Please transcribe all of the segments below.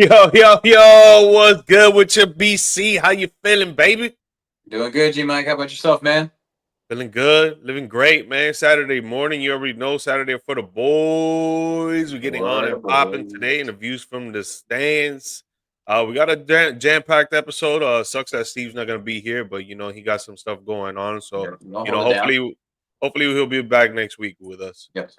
Yo, what's good with your BC? How you feeling, baby? Doing good, GMike. How about yourself, man? Feeling good, living great, man. Saturday morning, you already know Saturday for the boys. We're getting on and Boy, popping boy. today in the views from the stands. We got a jam-packed episode. Sucks that Steve's not gonna be here, but he got some stuff going on. So, Yep, I'll hold it down. hopefully he'll be back next week with us. Yep.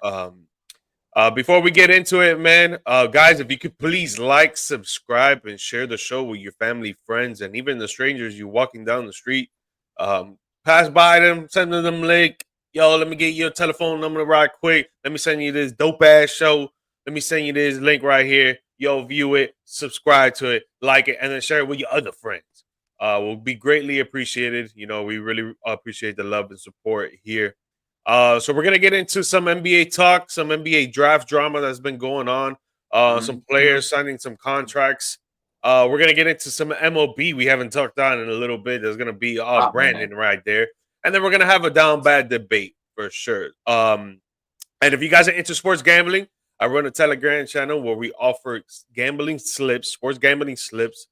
Before we get into it, man, guys, if you could please like, subscribe, and share the show with your family, friends, and even the strangers you walking down the street. Um, Pass by them, send them link. Yo, let me get your telephone number right quick. Let me send you this dope ass show. Let me send you this link right here. Yo, view it, subscribe to it, like it, and then share it with your other friends. Will be greatly appreciated. We really appreciate the love and support here. So we're gonna get into some NBA talk, some NBA draft drama that's been going on. Some Mm-hmm. players signing some contracts. We're gonna get into some MLB we haven't talked on in a little bit. There's gonna be Hot minute. Brandon right there, and then we're gonna have a down bad debate for sure. And if you guys are into sports gambling, I run a Telegram channel where we offer gambling slips, sports gambling slips,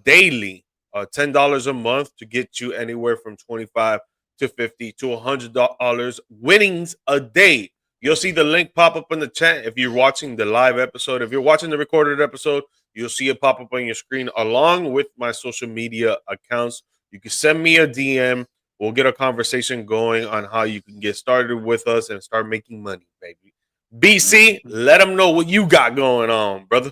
daily, $10 a month to get you anywhere from 25 to 50 to $100 winnings a day. You'll see the link pop up in the chat if you're watching the live episode. If you're watching the recorded episode, you'll see it pop up on your screen along with my social media accounts. You can send me a DM. We'll get a conversation going on how you can get started with us and start making money, baby. BC, Mhm. let them know what you got going on, brother.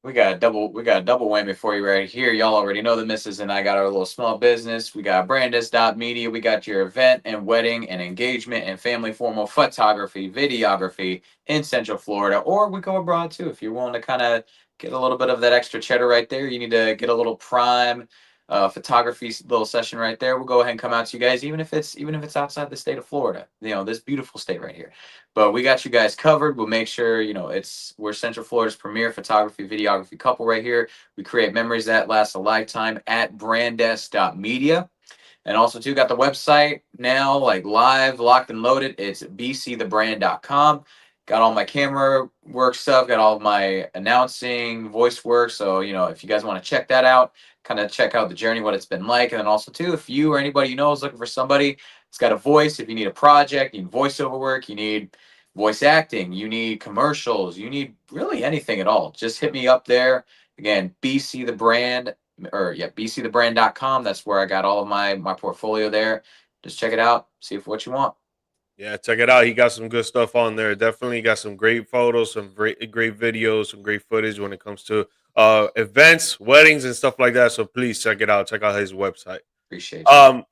We got a double whammy for you right here. Y'all already know the missus and I got our little small business. We got Brandis.media. We got your event and wedding and engagement and family formal photography, videography in Central Florida, or we go abroad too. If you're willing to kind of get a little bit of that extra cheddar right there, you need to get a little prime photography little session right there. We'll go ahead and come out to you guys, even if it's outside the state of Florida. This beautiful state right here. But we got you guys covered. We'll make sure, we're Central Florida's premier photography, videography couple right here. We create memories that last a lifetime at brandes.media. And also, too, got the website now, like live, locked and loaded. It's bcthebrand.com. Got all my camera work stuff, got all of my announcing, voice work. So, if you guys want to check that out, kind of check out the journey, what it's been like. And then also, too, if you or anybody you know is looking for somebody that's got a voice, if you need a project, you need voiceover work, you need voice acting, you need commercials, you need really anything at all, just hit me up there. Again, BC the brand, or yeah, bcthebrand.com. That's where I got all of my portfolio there. Just check it out, see if what you want. Yeah, check it out. He got some good stuff on there. Definitely got some great photos, some great videos, some great footage when it comes to events, weddings, and stuff like that. So please check it out. Check out his website. Appreciate you. Um,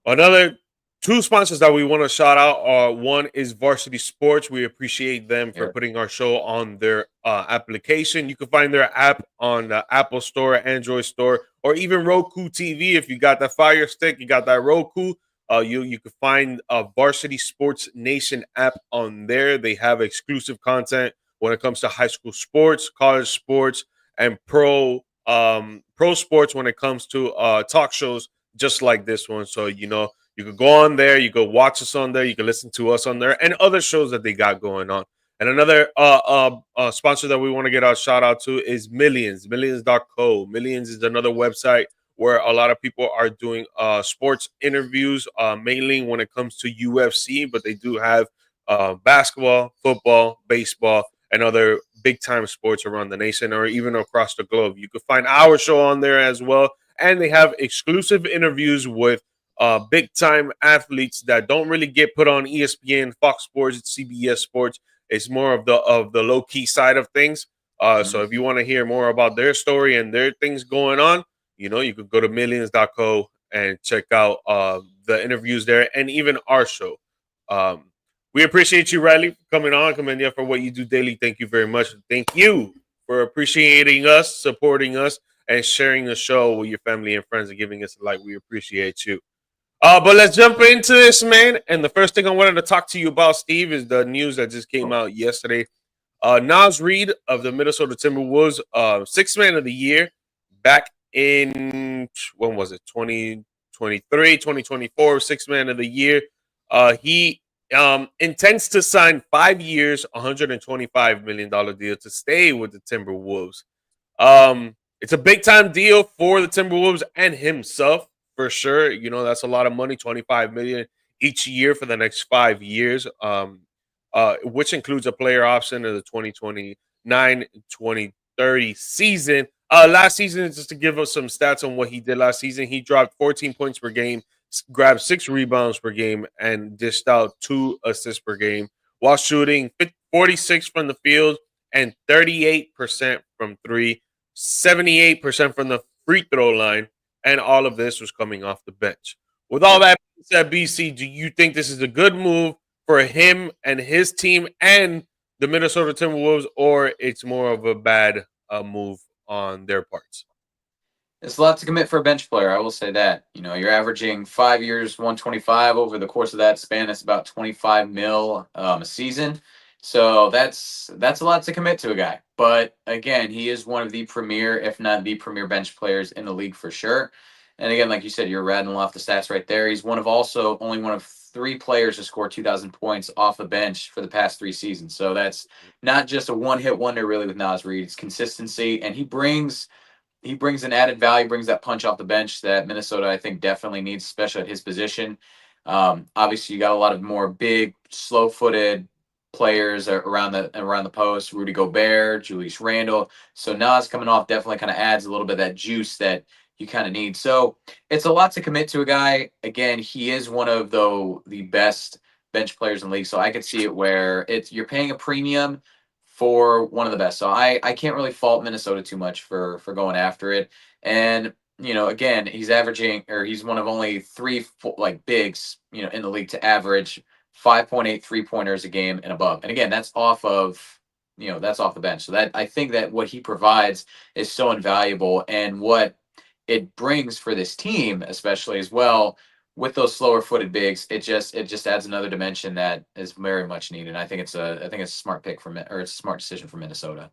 Another two sponsors that we want to shout out are one is Varsity Sports. We appreciate them for Here. putting our show on their application. You can find their app on the Apple Store, Android Store, or even Roku TV. If you got that Fire Stick, you got that Roku. You can find a Varsity Sports Nation app on there. They have exclusive content when it comes to high school sports, college sports, and pro sports when it comes to talk shows just like this one. So, you could go on there, you could watch us on there, you can listen to us on there, and other shows that they got going on. And another sponsor that we want to get our shout out to is Millions, millions.co. Millions is another website where a lot of people are doing sports interviews, mainly when it comes to UFC, but they do have basketball, football, baseball, and other big time sports around the nation or even across the globe. You can find our show on there as well, and they have exclusive interviews with big time athletes that don't really get put on ESPN, Fox Sports, CBS Sports. It's more of the low key side of things. So if you Mhm. want to hear more about their story and their things going on, you could go to millions.co and check out the interviews there and even our show. Um, we appreciate you, Riley, for coming on, coming here for what you do daily. Thank you very much. Thank you for appreciating us, supporting us, and sharing the show with your family and friends and giving us a like. We appreciate you. But let's jump into this, man. And the first thing I wanted to talk to you about, Steve, is the news that just came Cool. out yesterday. Naz Reid of the Minnesota Timberwolves, sixth man of the year, back in, when was it, 2023, 2024, sixth man of the year. He intends to sign 5 years, $125 million deal to stay with the Timberwolves. It's a big time deal for the Timberwolves and himself for sure. You know, that's a lot of money, 25 million each year for the next 5 years. Which includes a player option of the 2029-2030 season. Last season, just to give us some stats on what he did last season, he dropped 14 points per game, grabbed 6 rebounds per game, and dished out 2 assists per game while shooting 46 from the field and 38% from three, 78% from the free throw line, and all of this was coming off the bench. With all Yep. that being said, BC, do you think this is a good move for him and his team and the Minnesota Timberwolves, or it's more of a bad move on their parts? It's a lot to commit for a bench player. I will say that. You know, you're averaging 5 years, 125 over the course of that span. That's about 25 mil a season. So that's a lot to commit to a guy. But again, he is one of the premier, if not the premier bench players in the league for sure. And again, like you said, you're rattling off the stats right there. He's only one of 3 players to score 2,000 points off the bench for the past 3 seasons. So that's not just a one-hit wonder really with Naz Reid. It's consistency, and he brings an added value, brings that punch off the bench that Minnesota, I think, definitely needs, especially at his position. Obviously, you got a lot of more big, slow-footed players around the post. Rudy Gobert, Julius Randle. So Nas coming off definitely kind of adds a little bit of that juice that you kind of need. So it's a lot to commit to a guy. Again, he is one of the best bench players in the league. So I could see it where you're paying a premium for one of the best. So I can't really fault Minnesota too much for going after it. And again, he's one of only three like bigs, in the league to average 5.8 3-pointers a game and above. And again, that's off the bench. So that I think that what he provides is so invaluable, and what it brings for this team, especially as well, with those slower footed bigs, it just adds another dimension that is very much needed. I think it's a smart pick or it's a smart decision for Minnesota.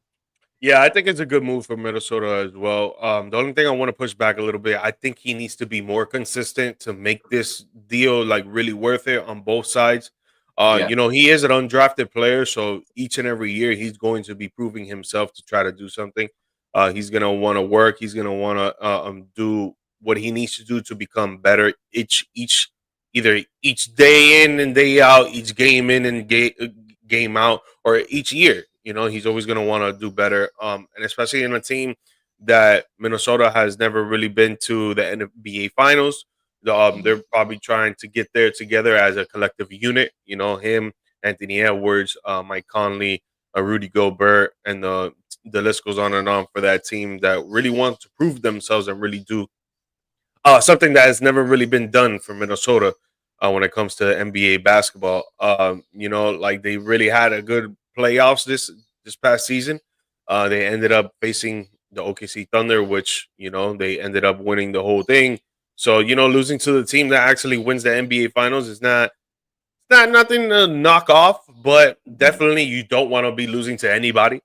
Yeah, I think it's a good move for Minnesota as well. The only thing I want to push back a little bit, I think he needs to be more consistent to make this deal like really worth it on both sides. Yeah. He is an undrafted player, so each and every year he's going to be proving himself to try to do something. He's gonna want to work. He's gonna want to do what he needs to do to become better each either each day in and day out, each game in and game out, or each year. He's always going to want to do better. And especially in a team that Minnesota has never really been to the NBA Finals. Mhm. They're probably trying to get there together as a collective unit. Him, Anthony Edwards, Mike Conley, Rudy Gobert, and the list goes on and on for that team that really wants to prove themselves and really do something that has never really been done for Minnesota when it comes to NBA basketball. Like they really had a good playoffs this past season. They ended up facing the OKC Thunder, which they ended up winning the whole thing. So losing to the team that actually wins the NBA Finals is not nothing to knock off, but Mhm. definitely you don't want to be losing to anybody.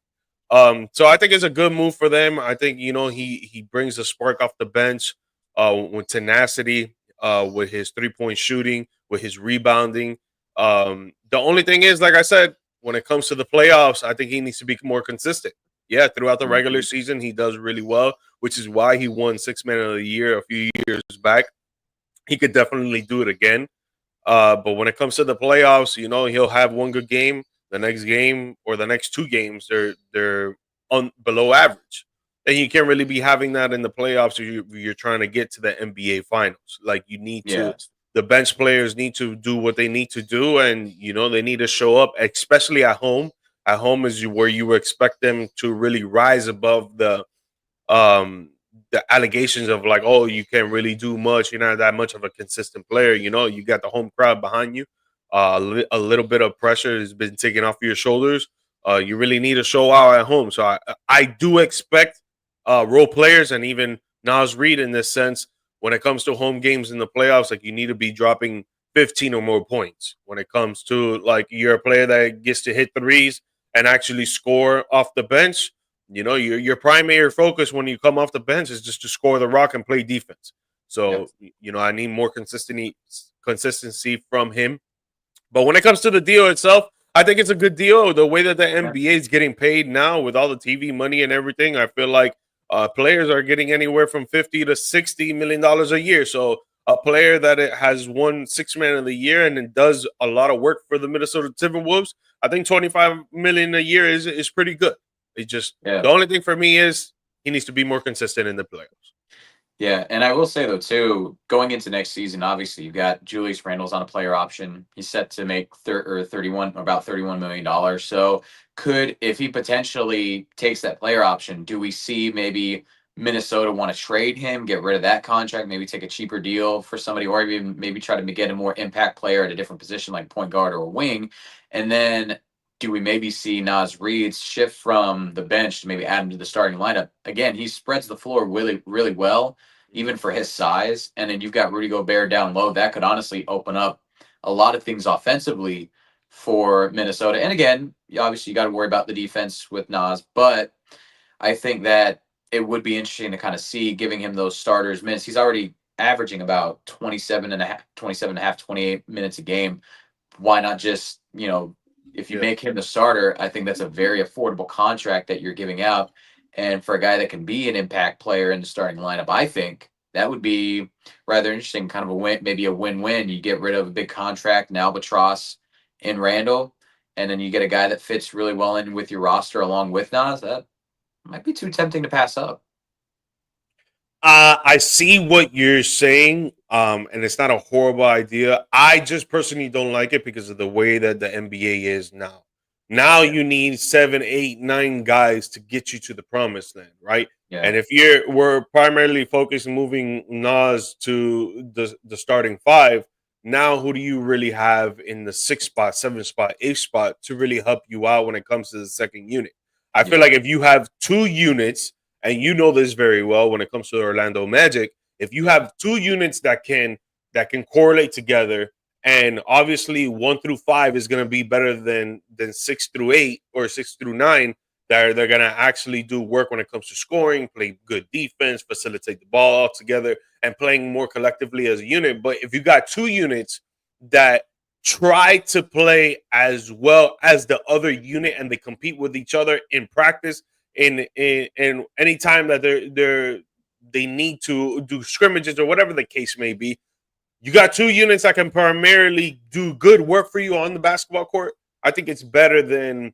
So I think it's a good move for them. I think he brings a spark off the bench, with tenacity, with his 3-point shooting, with his rebounding. The only thing is, like I said, when it comes to the playoffs, I think he needs to be more consistent. Yeah, throughout the regular Mhm. season, he does really well, which is why he won Six Man of the Year a few years back. He could definitely do it again. But when it comes to the playoffs, he'll have one good game. The next game or the next 2 games, they're below average, and you can't really be having that in the playoffs. If you're trying to get to the NBA Finals, like you need to. Yeah. The bench players need to do what they need to do, and they need to show up, especially at home. At home is where you expect them to really rise above um the allegations of like, oh, you can't really do much, you're not that much of a consistent player. You got the home crowd behind you. A little bit of pressure has been taken off your shoulders. You really need to show out at home. So I do expect role players and even Naz Reid in this sense, when it comes to home games in the playoffs, like you need to be dropping 15 or more points. When it comes to like you're a player that gets to hit threes and actually score off the bench, your primary focus when you come off the bench is just to score the rock and play defense. Yep. So, I need more consistency from him. But when it comes to the deal itself, I think it's a good deal. The way that the Yeah. NBA is getting paid now with all the TV money and everything, I feel like Players are getting anywhere from $50 to $60 million a year. So a player that it has won 6 man of the year and it does a lot of work for the Minnesota Timberwolves, I think 25 million a year is pretty good. It's just the only thing for me is he needs to be more consistent in the playoffs. Yeah, and I will say though too, going into next season, obviously you've got Julius Randle's on a player option. He's set to make 31 about $31 million. So if he potentially takes that player option, do we see maybe Minnesota want to trade him, get rid of that contract, maybe take a cheaper deal for somebody, or even maybe try to get a more impact player at a different position like point guard or wing? And then do we maybe see Naz Reid shift from the bench to maybe add him to the starting lineup? Again, he spreads the floor really, really well, even for his size. And then you've got Rudy Gobert down low. That could honestly open up a lot of things offensively for Minnesota. And again, obviously you got to worry about the defense with Naz, but I think that it would be interesting to kind of see giving him those starters minutes. He's already averaging about 27 and a half, 28 minutes a game. Why not just, if you make him the starter, I think that's a very affordable contract that you're giving out. And for a guy that can be an impact player in the starting lineup, I think that would be rather interesting, kind of a win, maybe a win-win. You get rid of a big contract and albatross in Randall, and then you get a guy that fits really well in with your roster along with Nas. That might be too tempting to pass up. I see what you're saying, and it's not a horrible idea. I just personally don't like it because of the way that the NBA is now. Now you need 7, 8, 9 guys to get you to the promised land, right? Yeah. And if we're primarily focused on moving Nas to the starting 5, now who do you really have in the 6th spot, 7th spot, 8th spot to really help you out when it comes to the second unit? I feel like if you have 2 units, and you know this very well when it comes to the Orlando Magic, if you have 2 units that can correlate together, and obviously 1 through 5 is going to be better than 6 through 8 or 6 through 9, they're going to actually do work when it comes to scoring, play good defense, facilitate the ball all together, and playing more collectively as a unit. But if you got 2 units that try to play as well as the other unit and they compete with each other in practice, in any time that they need to do scrimmages or whatever the case may be, you got 2 units that can primarily do good work for you on the basketball court. I think it's better than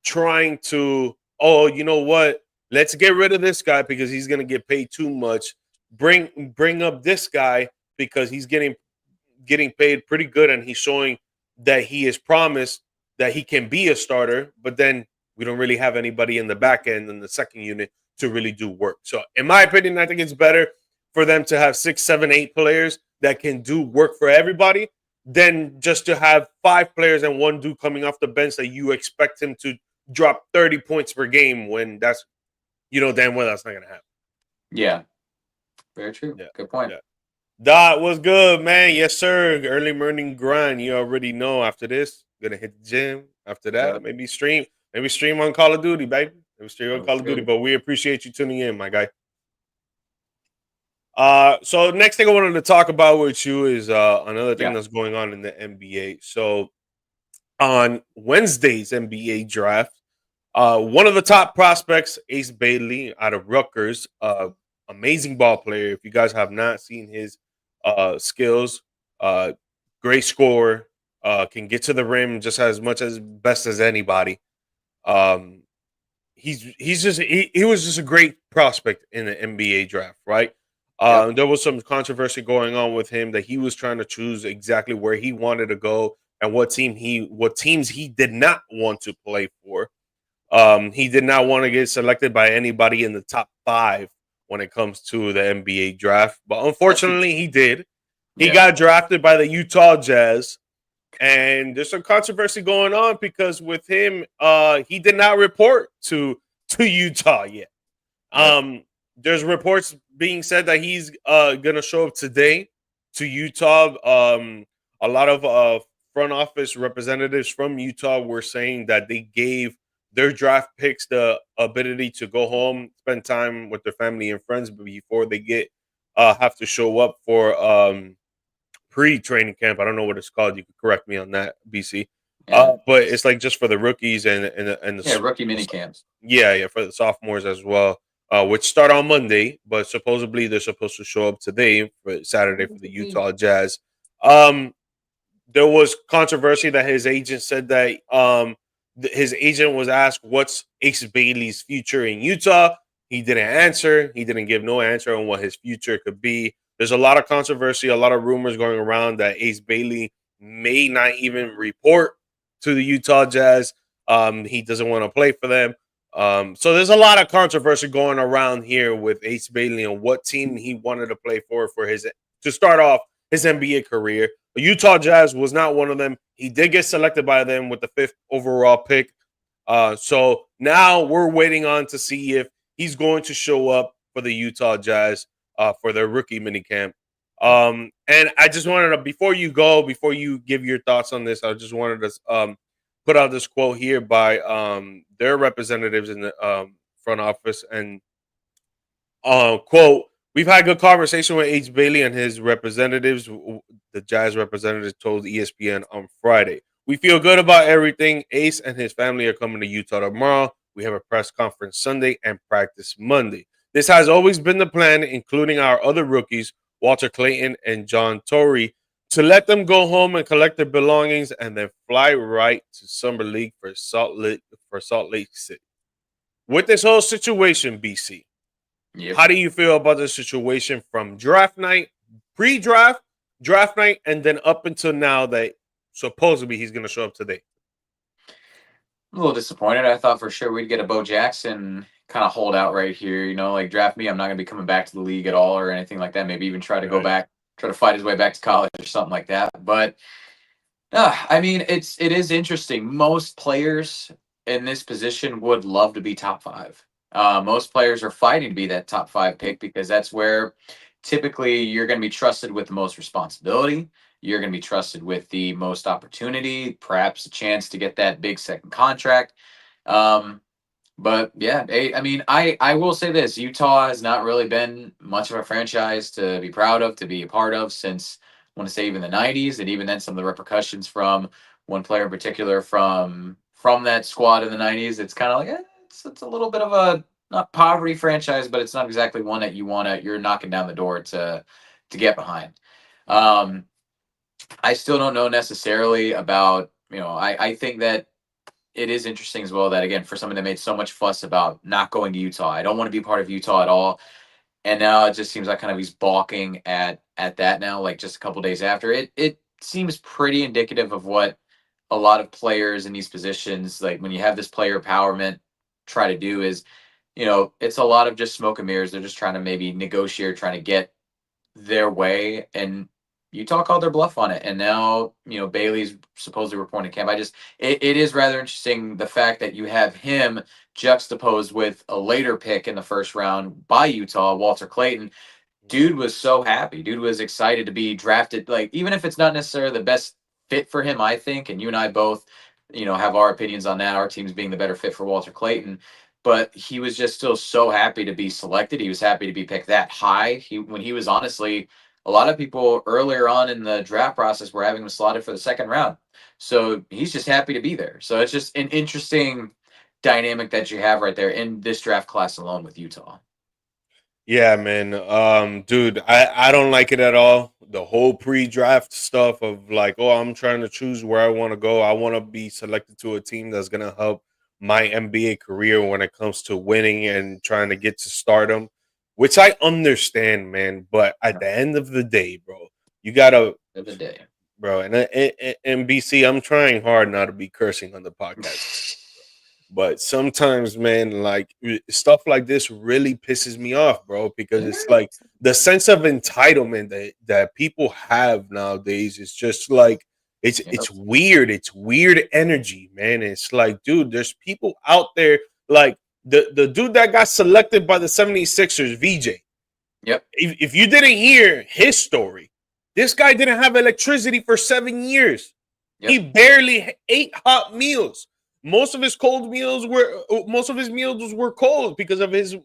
trying to, you know what, let's get rid of this guy because he's going to get paid too much. Bring up this guy because he's getting paid pretty good and he's showing that he is promised that he can be a starter, but then we don't really have anybody in the back end in the second unit to really do work. So in my opinion, I think it's better for them to have 6, 7, 8 players that can do work for everybody than just to have 5 players and 1 dude coming off the bench that you expect him to drop 30 points per game when that's, damn well that's not going to happen. Yeah. Very true. Yeah. Good point. Yeah. Dot, what's good, man? Yes, sir. Early morning grind. You already know after this, gonna hit the gym. After that, maybe stream on Call of Duty, baby. Maybe stream on Call of Duty. But we appreciate you tuning in, my guy. So next thing I wanted to talk about with you is another thing that's going on in the NBA. So on Wednesday's NBA draft, one of the top prospects, Ace Bailey out of Rutgers, amazing ball player. If you guys have not seen his skills, great scorer, can get to the rim just as much as best as anybody. He was just a great prospect in the NBA draft, right? There was some controversy going on with him that he was trying to choose exactly where he wanted to go and what teams he did not want to play for. He did not want to get selected by anybody in the top 5 when it comes to the NBA draft, but unfortunately he did. He got drafted by the Utah Jazz, and there's some controversy going on because with him, he did not report to Utah yet. There's reports being said that he's gonna show up today to Utah. A lot of front office representatives from Utah were saying that they gave their draft picks the ability to go home, spend time with their family and friends before they have to show up for pre-training camp. I don't know what it's called. You could correct me on that, BC. But it's like just for the rookies and the rookie mini camps. Yeah, for the sophomores as well. which start on Monday, but supposedly they're supposed to show up today for Saturday for the Utah Jazz. There was controversy that his agent said that his agent was asked what's Ace Bailey's future in Utah. He didn't answer. He didn't give no answer on what his future could be. There's a lot of controversy, a lot of rumors going around that Ace Bailey may not even report to the Utah Jazz. He doesn't want to play for them. So there's a lot of controversy going around here with Ace Bailey and what team he wanted to play for his to start off his NBA career. The Utah Jazz was not one of them. He did get selected by them with the 5th overall pick. So now we're waiting on to see if he's going to show up for the Utah Jazz for their rookie minicamp. And I just wanted to, before you give your thoughts on this, I just wanted to put out this quote here by their representatives in the front office. And quote, "We've had good conversation with H. Bailey and his representatives." The Jazz representatives told ESPN on Friday. "We feel good about everything. Ace and his family are coming to Utah tomorrow. We have a press conference Sunday and practice Monday. This has always been the plan, including our other rookies, Walter Clayton and John Torrey, to let them go home and collect their belongings and then fly right to Summer League for Salt Lake City." With this whole situation, BC, Yep. how do you feel about the situation from draft night, pre-draft, draft night, and then up until now that supposedly he's going to show up today? A little disappointed. I thought for sure we'd get a Bo Jackson kind of holdout right here. You know, like draft me. I'm not going to be coming back to the league at all or anything like that. Maybe even try to go back, try to fight his way back to college or something like that. But I mean, it is interesting. Most players in this position would love to be top 5. Most players are fighting to be that top 5 pick because that's where typically you're going to be trusted with the most responsibility. You're going to be trusted with the most opportunity, perhaps a chance to get that big second contract. But yeah, I mean, I will say this: Utah has not really been much of a franchise to be proud of, to be a part of since I want to say even the '90s, and even then some of the repercussions from one player in particular from that squad in the '90s. It's kind of like it's a little bit of a not poverty franchise, but it's not exactly one that you're knocking down the door to get behind. I still don't know necessarily about, I think that it is interesting as well that, again, for someone that made so much fuss about not going to Utah, I don't want to be part of Utah at all. And now it just seems like kind of he's balking at that now, like just a couple days after. It seems pretty indicative of what a lot of players in these positions, like when you have this player empowerment, try to do is, it's a lot of just smoke and mirrors. They're just trying to maybe negotiate, trying to get their way, and Utah called their bluff on it. And now, Bailey's supposedly reporting camp. It is rather interesting the fact that you have him juxtaposed with a later pick in the first round by Utah, Walter Clayton. Dude was so happy. Dude was excited to be drafted. Like, even if it's not necessarily the best fit for him, I think, and you and I both, have our opinions on that, our teams being the better fit for Walter Clayton. But he was just still so happy to be selected. He was happy to be picked that high. When he was honestly, a lot of people earlier on in the draft process were having him slotted for the second round. So he's just happy to be there. So it's just an interesting dynamic that you have right there in this draft class alone with Utah. Yeah, man. Dude, I don't like it at all. The whole pre-draft stuff of like, oh, I'm trying to choose where I want to go. I want to be selected to a team that's gonna help my NBA career when it comes to winning and trying to get to stardom, which I understand, man. But at the end of the day, bro, you gotta, Of the day. bro. And BC, I'm trying hard not to be cursing on the podcast. But sometimes, man, like stuff like this really pisses me off, bro, because it's like the sense of entitlement that people have nowadays is just like it's weird. It's weird energy, man. It's like, dude, there's people out there like the dude that got selected by the 76ers, VJ. Yep. If you didn't hear his story, this guy didn't have electricity for 7 years. Yep. He barely ate hot meals. Most of his meals were cold because of his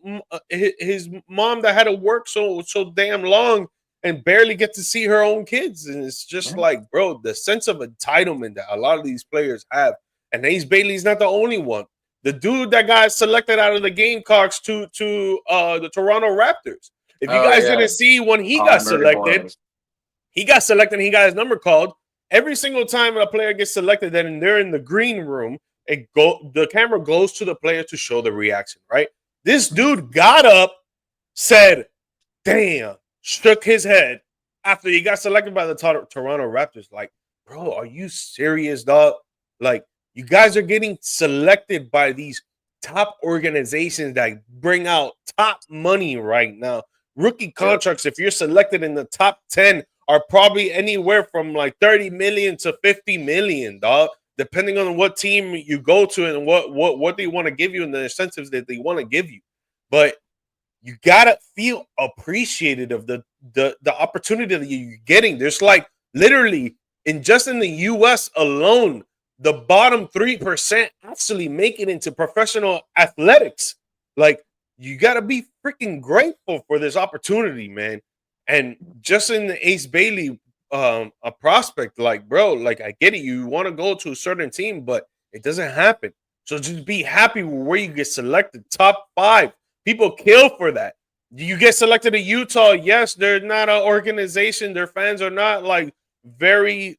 mom that had to work so damn long and barely get to see her own kids. And it's just like, bro, the sense of entitlement that a lot of these players have. And Ace Bailey's not the only one. the dude that got selected out of the Gamecocks to the Toronto Raptors. If you Oh guys yeah, didn't see when he got Onberg selected, Boys. and he got his number called. Every single time a player gets selected, then they're in the green room. The camera goes to the player to show the reaction, right? This dude got up, said, damn, shook his head after he got selected by the Toronto Raptors. Like, bro, are you serious, dog? Like, you guys are getting selected by these top organizations that bring out top money right now. Rookie Yep. contracts, if you're selected in the top 10, are probably anywhere from like 30 million to 50 million, dog, depending on what team you go to and what they want to give you and the incentives that they want to give you. But you gotta feel appreciated of the opportunity that you're getting. There's like literally in the US alone, the bottom 3% actually make it into professional athletics. Like, you gotta be freaking grateful for this opportunity, man. And just in the Ace Bailey a prospect, like, bro, like, I get it, you want to go to a certain team, but it doesn't happen. So just be happy with where you get selected. Top 5. People kill for that. You get selected to Utah. Yes, they're not an organization. Their fans are not like very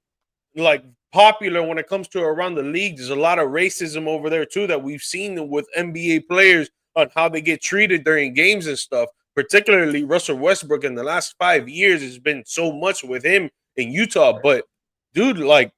like popular when it comes to around the league. There's a lot of racism over there too that we've seen with NBA players on how they get treated during games and stuff. Particularly Russell Westbrook in the last 5 years has been so much with him in Utah. But dude, like,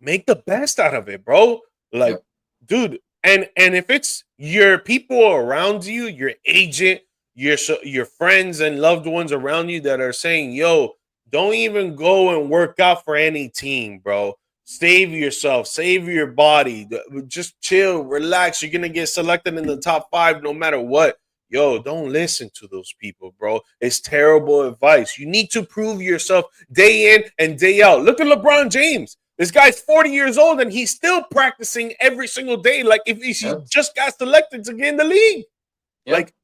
make the best out of it, bro. Like, Yep. dude, and if it's your people around you, your agent, your friends and loved ones around you that are saying, "Yo, don't even go and work out for any team, bro. Save yourself, save your body, just chill, relax. You're gonna get selected in the top 5 no matter what." Yo, don't listen to those people, bro. It's terrible advice. You need to prove yourself day in and day out. Look at LeBron James. This guy's 40 years old and he's still practicing every single day, like if he Yep. just got selected to get in the league. Yep. Like,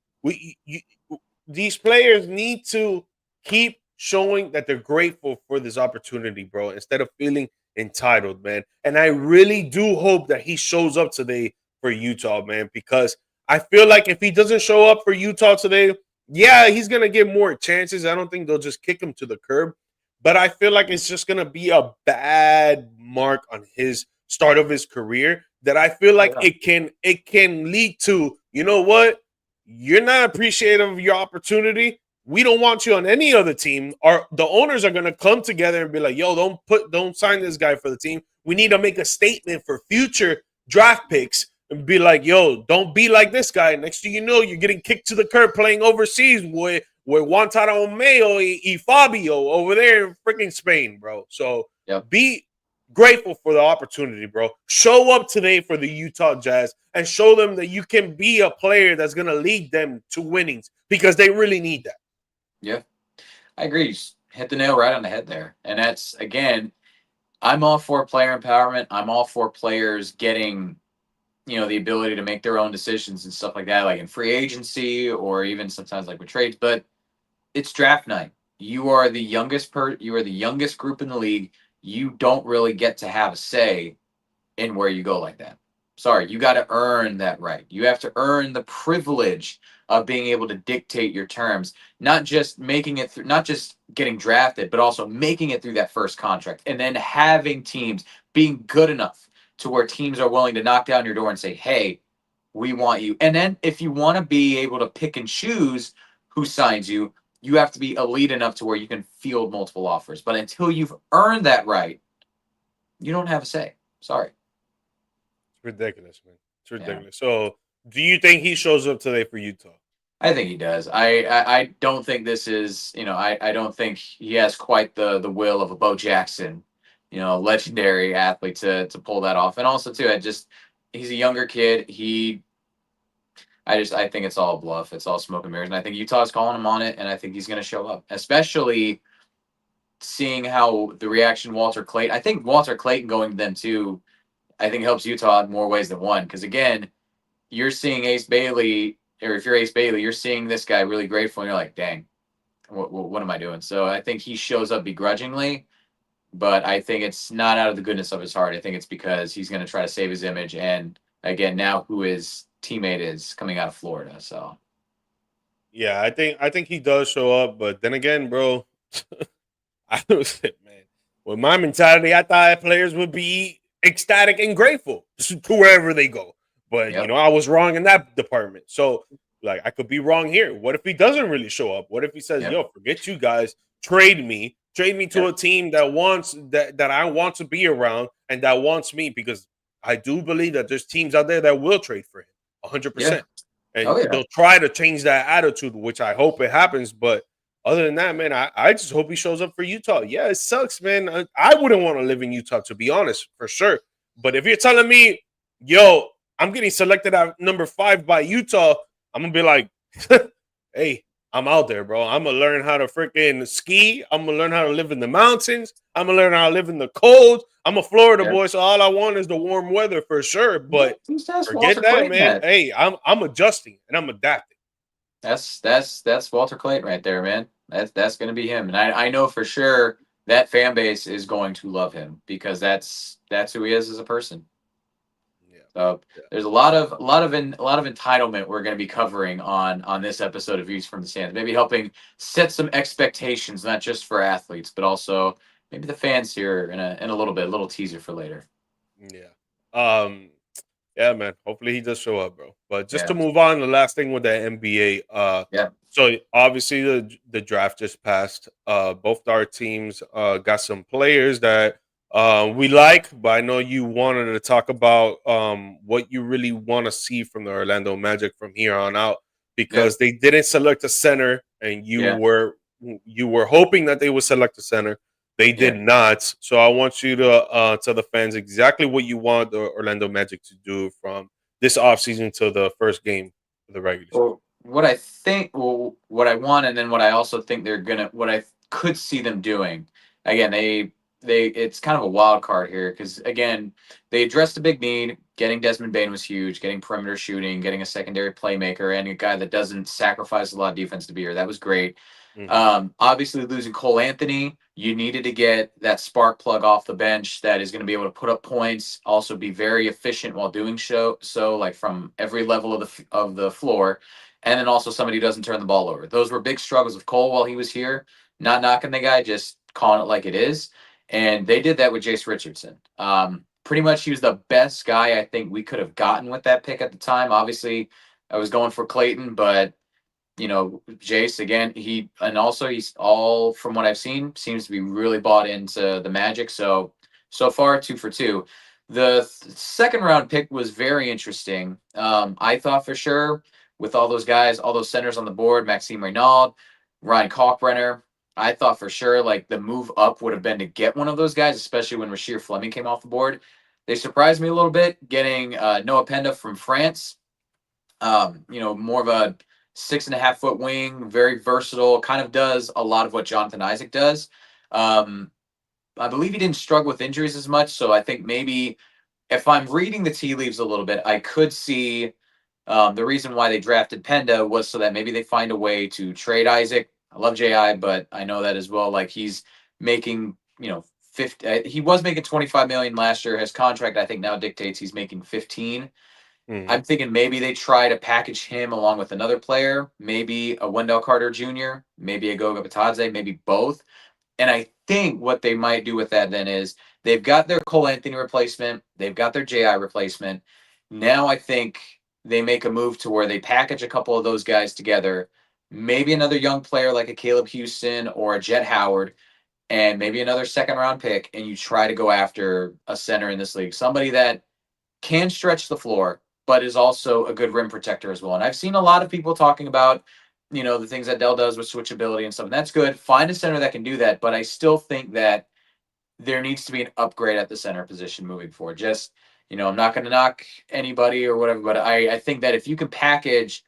these players need to keep showing that they're grateful for this opportunity, bro, instead of feeling entitled, man. And I really do hope that he shows up today for Utah, man, because I feel like if he doesn't show up for Utah today, yeah, he's gonna get more chances. I don't think they'll just kick him to the curb, but I feel like it's just gonna be a bad mark on his start of his career that I feel like Yeah. it can lead to, you know what? You're not appreciative of your opportunity. We don't want you on any other team. The owners are gonna come together and be like, yo, don't sign this guy for the team. We need to make a statement for future draft picks and be like, yo, don't be like this guy. Next thing you know, you're getting kicked to the curb playing overseas with Guantanamo y Fabio over there in freaking Spain, bro. So Yep. be grateful for the opportunity, bro. Show up today for the Utah Jazz and show them that you can be a player that's going to lead them to winnings because they really need that. Yeah. I agree. You hit the nail right on the head there. And that's, again, I'm all for player empowerment. I'm all for players getting, the ability to make their own decisions and stuff like that, like in free agency or even sometimes like with trades. But it's draft night. You are the youngest group in the league. You don't really get to have a say in where you go like that. Sorry, you got to earn that right. You have to earn the privilege of being able to dictate your terms, not just making it through, not just getting drafted, but also making it through that first contract and then having teams being good enough to where teams are willing to knock down your door and say, "Hey, we want you." And then if you want to be able to pick and choose who signs you, you have to be elite enough to where you can field multiple offers. But until you've earned that right, you don't have a say. Sorry. It's ridiculous, man. It's Yeah. ridiculous. So, do you think he shows up today for Utah? I think he does. I don't think this is, I don't think he has quite the will of a Bo Jackson, legendary athlete to pull that off. And also too, he's a younger kid. I think it's all bluff. It's all smoke and mirrors. And I think Utah's calling him on it, and I think he's going to show up, especially seeing how the reaction Walter Clayton. I think Walter Clayton going to them too, I think helps Utah in more ways than one. Because again, you're seeing Ace Bailey, or if you're Ace Bailey, you're seeing this guy really grateful, and you're like, dang, what am I doing? So I think he shows up begrudgingly, but I think it's not out of the goodness of his heart. I think it's because he's going to try to save his image and again, now who his teammate is coming out of Florida. So Yeah, I think he does show up, but then again, bro, I was man. With my mentality, I thought players would be ecstatic and grateful to wherever they go. But yep, I was wrong in that department. So like I could be wrong here. What if he doesn't really show up? What if he says, yep, "Yo, forget you guys, trade me to yep, a team that wants that I want to be around and that wants me?" Because I do believe that there's teams out there that will trade for him, 100%, yeah, oh and yeah, they'll try to change that attitude, which I hope it happens. But other than that, man, I just hope he shows up for Utah. Yeah, it sucks, man. I wouldn't want to live in Utah, to be honest, for sure. But if you're telling me, yo, I'm getting selected at number 5 by Utah, I'm gonna be like, hey, I'm out there, bro. I'm gonna learn how to freaking ski. I'm gonna learn how to live in the mountains. I'm gonna learn how to live in the cold. I'm a Florida yep. boy, so all I want is the warm weather for sure. Yeah, But just ask forget Walter that, Clayton man. that. Hey, I'm adjusting and I'm adapting. That's Walter Clayton right there, man. That's going to be him, and I know for sure that fan base is going to love him because that's who he is as a person. Yeah. So Yeah. there's a lot of entitlement we're going to be covering on this episode of Views from the Stands. Maybe helping set some expectations, not just for athletes, but also maybe the fans here in a little bit, a little teaser for later. Yeah. Um, yeah, man. Hopefully he does show up, bro. But just to Yeah, move on, the last thing with the NBA, yeah, so obviously the draft just passed. Both our teams got some players that we like, but I know you wanted to talk about what you really want to see from the Orlando Magic from here on out yep, because they didn't select a center, and yeah, you were hoping that they would select a center. They yeah. did not. So I want you to tell the fans exactly what you want the Orlando Magic to do from this offseason to the first game of the regular season. Well, what I want, and then what I also think what I could see them doing. Again, it's kind of a wild card here because again, they addressed a big need. Getting Desmond Bain was huge. Getting perimeter shooting, getting a secondary playmaker, and a guy that doesn't sacrifice a lot of defense to be here. That was great. Hmm. Obviously, losing Cole Anthony, you needed to get that spark plug off the bench that is going to be able to put up points, also be very efficient while doing so like from every level of the floor, and then also somebody who doesn't turn the ball over. Those were big struggles with Cole while he was here. Not knocking the guy, just calling it like it is. And they did that with Jace Richardson. Pretty much, he was the best guy I think we could have gotten with that pick at the time. Obviously, I was going for Clayton, but Jace again, he's all from what I've seen seems to be really bought into the Magic. So far 2 for 2. The second round pick was very interesting. I thought for sure with all those guys, all those centers on the board, Maxime Renaud, Ryan Kalkbrenner, I thought for sure like the move up would have been to get one of those guys, especially when Rasheer Fleming came off the board. They surprised me a little bit getting Noah Penda from France. More of a 6.5 foot wing, very versatile, kind of does a lot of what Jonathan Isaac does. Um, I believe he didn't struggle with injuries as much, so I think maybe if I'm reading the tea leaves a little bit, I could see the reason why they drafted Penda was so that maybe they find a way to trade Isaac. I love JI, but I know that as well. Like he's making, 50. He was making 25 million last year. His contract, I think, now dictates he's making 15. Hmm. I'm thinking maybe they try to package him along with another player, maybe a Wendell Carter Jr., maybe a Goga Batadze, maybe both. And I think what they might do with that then is they've got their Cole Anthony replacement, they've got their JI replacement. Now I think they make a move to where they package a couple of those guys together, maybe another young player like a Caleb Houston or a Jet Howard, and maybe another second round pick, and you try to go after a center in this league, somebody that can stretch the floor, but is also a good rim protector as well. And I've seen a lot of people talking about, the things that Dell does with switchability and stuff. And that's good. Find a center that can do that. But I still think that there needs to be an upgrade at the center position moving forward. Just, I'm not going to knock anybody or whatever, but I think that if you can package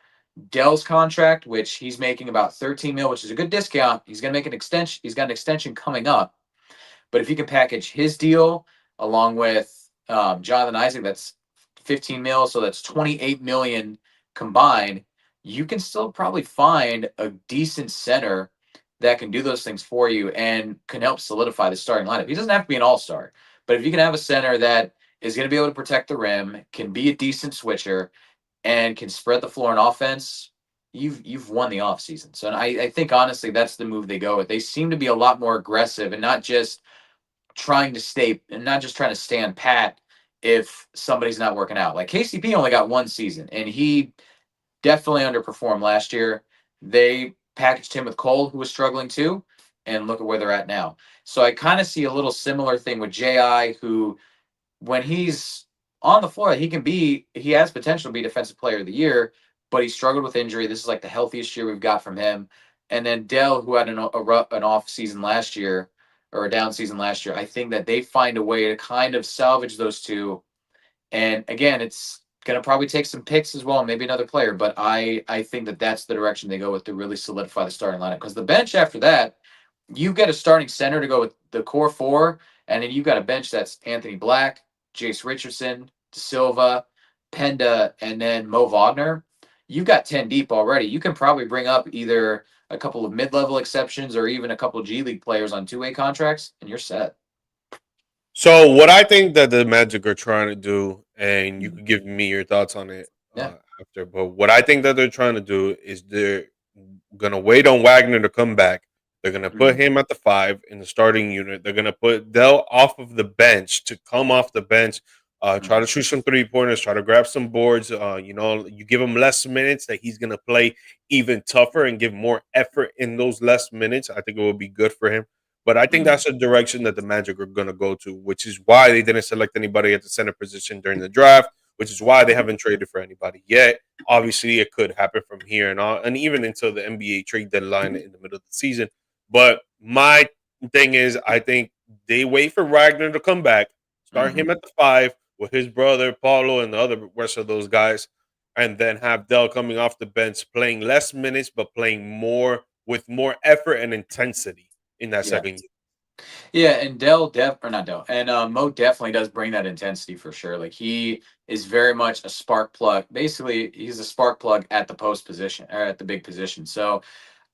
Dell's contract, which he's making about 13 mil, which is a good discount, he's going to make an extension. He's got an extension coming up. But if you can package his deal along with Jonathan Isaac, that's 15 mil, so that's 28 million combined. You can still probably find a decent center that can do those things for you and can help solidify the starting lineup. He doesn't have to be an all-star, but if you can have a center that is going to be able to protect the rim, can be a decent switcher, and can spread the floor in offense, you've won the offseason. So I think honestly that's the move they go with. They seem to be a lot more aggressive and not just trying to stand pat if somebody's not working out. Like KCP only got one season and he definitely underperformed last year. They packaged him with Cole, who was struggling too, and look at where they're at now. So I kind of see a little similar thing with JI, who when he's on the floor, he has potential to be defensive player of the year, but he struggled with injury. This is like the healthiest year we've got from him. And then Dell, who had an off season last year or a down season last year, I think that they find a way to kind of salvage those two. And again, it's going to probably take some picks as well, maybe another player, but I think that that's the direction they go with to really solidify the starting lineup. Because the bench after that, you get a starting center to go with the core four, and then you've got a bench that's Anthony Black, Jace Richardson, De Silva, Penda, and then Mo Wagner. You've got 10 deep already. You can probably bring up either a couple of mid-level exceptions or even a couple of G League players on two-way contracts, and you're set. So what I think that the Magic are trying to do, and you Mhm. could give me your thoughts on it Yeah. after, but what I think that they're trying to do is they're gonna wait on Wagner to come back. They're gonna put Mhm. him at the five in the starting unit. They're gonna put Dell off of the bench to come off the bench, try to Mhm. shoot some 3 pointers, try to grab some boards. You give him less minutes, that he's gonna play even tougher and give more effort in those less minutes. I think it will be good for him. But I think Mhm. that's a direction that the Magic are going to go to, which is why they didn't select anybody at the center position during the draft, which is why they haven't traded for anybody yet. Obviously, it could happen from here and on, and even until the NBA trade deadline in the middle of the season. But my thing is, I think they wait for Wagner to come back, start him Mhm. at the five with his brother Paulo and the other rest of those guys, and then have Dell coming off the bench, playing less minutes but playing more with more effort and intensity in that Yeah. second. Yeah, and Dell def or not Dell, and Mo definitely does bring that intensity for sure. Like he is very much a spark plug. Basically, he's a spark plug at the post position or at the big position. So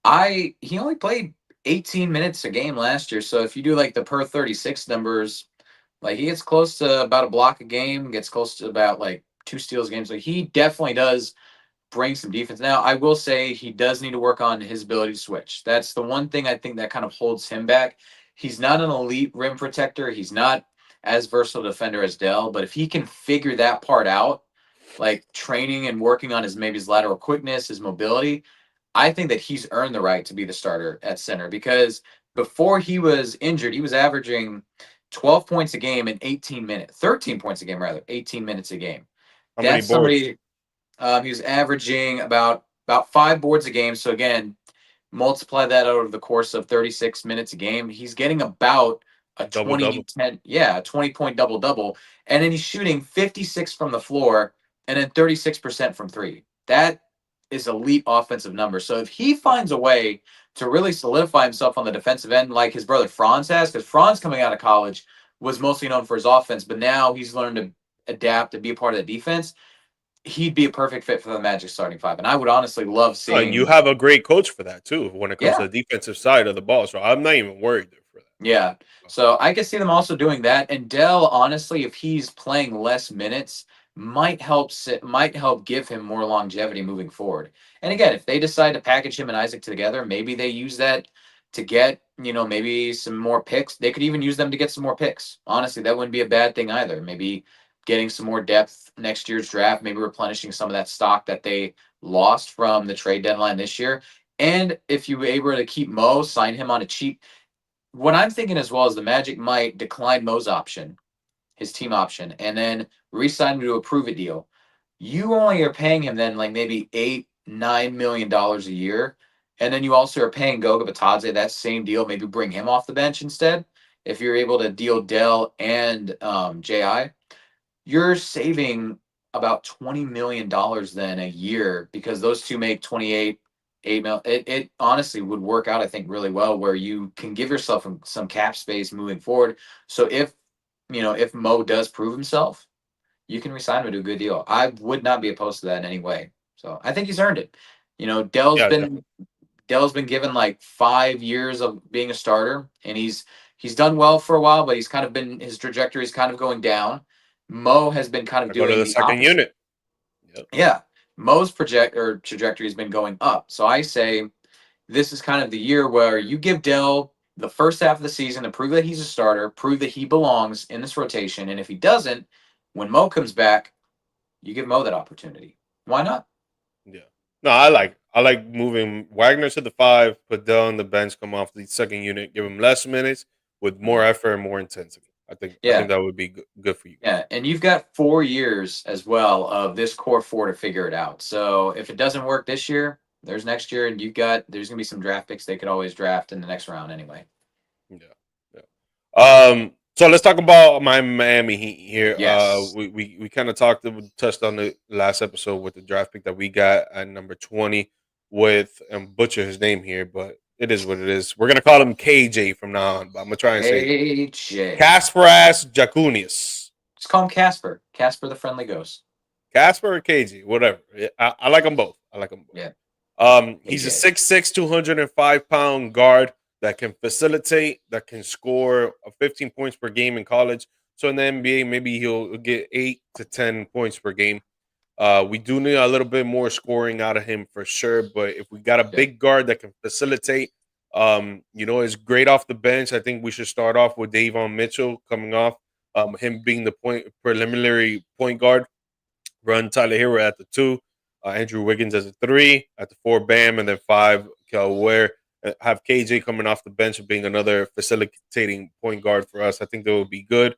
he only played 18 minutes a game last year. So if you do like the per 36 numbers, like he gets close to about a block a game, gets close to about like two steals a game. So he definitely does bring some defense. Now, I will say he does need to work on his ability to switch. That's the one thing I think that kind of holds him back. He's not an elite rim protector. He's not as versatile defender as Dell, but if he can figure that part out, like training and working on his maybe his lateral quickness, his mobility, I think that he's earned the right to be the starter at center because before he was injured, he was averaging 12 points a game in 18 minutes, 13 points a game rather, 18 minutes a game. How many That's boards? somebody he was averaging about 5 boards a game. So again, multiply that over the course of 36 minutes a game. He's getting about a Double double. 20 point double double, and then he's shooting 56 from the floor and then 36% from three. That is elite offensive number. So if he finds a way to really solidify himself on the defensive end, like his brother Franz has, because Franz coming out of college was mostly known for his offense, but now he's learned to adapt to be a part of the defense. He'd be a perfect fit for the Magic starting five. And I would honestly love Oh, and you seeing, have a great coach for that too when it comes to yeah, the defensive side of the ball. So I'm not even worried there for yeah. that. So I could see them also doing that. And Dell, honestly, if he's playing less minutes, might help give him more longevity moving forward. And again, if they decide to package him and Isaac together, maybe they use that to get, maybe some more picks. They could even use them to get some more picks. Honestly, that wouldn't be a bad thing either. Maybe getting some more depth next year's draft, maybe replenishing some of that stock that they lost from the trade deadline this year. And if you were able to keep Mo, sign him on a cheap, what I'm thinking as well is the Magic might decline Mo's option, his team option, and then re-sign him to a prove it deal. You only are paying him then like maybe $8-9 million a year, and then you also are paying Goga Batadze that same deal. Maybe bring him off the bench instead. If you're able to deal Dell and Ji, you're saving about $20 million then a year because those two make 28 8 mil. It honestly would work out, I think, really well where you can give yourself some cap space moving forward. So if Mo does prove himself, you can resign him to a good deal. I would not be opposed to that in any way. So I think he's earned it. You know, Dell's Yeah, been Dell's been given like 5 years of being a starter, and he's done well for a while, but he's kind of been his trajectory is kind of going down. Mo has been kind of I go to doing the the second opposite. unit. Yep. Yeah, Mo's trajectory has been going up. So I say this is kind of the year where you give Dell the first half of the season to prove that he's a starter, prove that he belongs in this rotation, and if he doesn't, when Mo comes back, you give Mo that opportunity. Why not? Yeah. No, I like moving Wagner to the 5, put Dell on the bench, come off the second unit, give him less minutes with more Mhm. effort and more intensity. I think Yeah, that would be good for you guys. yeah, and you've got 4 years as well of this core four to figure it out. So if it doesn't work this year, there's next year, and there's gonna be some draft picks they could always draft in the next round anyway. Yeah. Yeah. So let's talk about my Miami Heat here. Yes. We kind of touched on the last episode with the draft pick that we got at number 20 with butcher his name here, but it is what it is. We're gonna call him KJ from now on, but I'm gonna try and say AJ. Kasparas Jacunius. Just call him Casper. Casper the Friendly Ghost. Casper or KJ, whatever. I like them both. I like them both. Yeah. He's a AJ. 6'6", 205-pound guard that can facilitate, that can score 15 points per game in college. So in the NBA, maybe he'll get 8 to 10 points per game. We do need a little bit more scoring out of him for sure. But if we got a Yeah. big guard that can facilitate, is great off the bench. I think we should start off with Davon Mitchell coming off. Him being the preliminary point guard. Run Tyler Hero at the 2, Andrew Wiggins as a 3, at the 4, Bam, and then 5, Kel Ware. Have KJ coming off the bench and being another facilitating point guard for us. I think that would be good.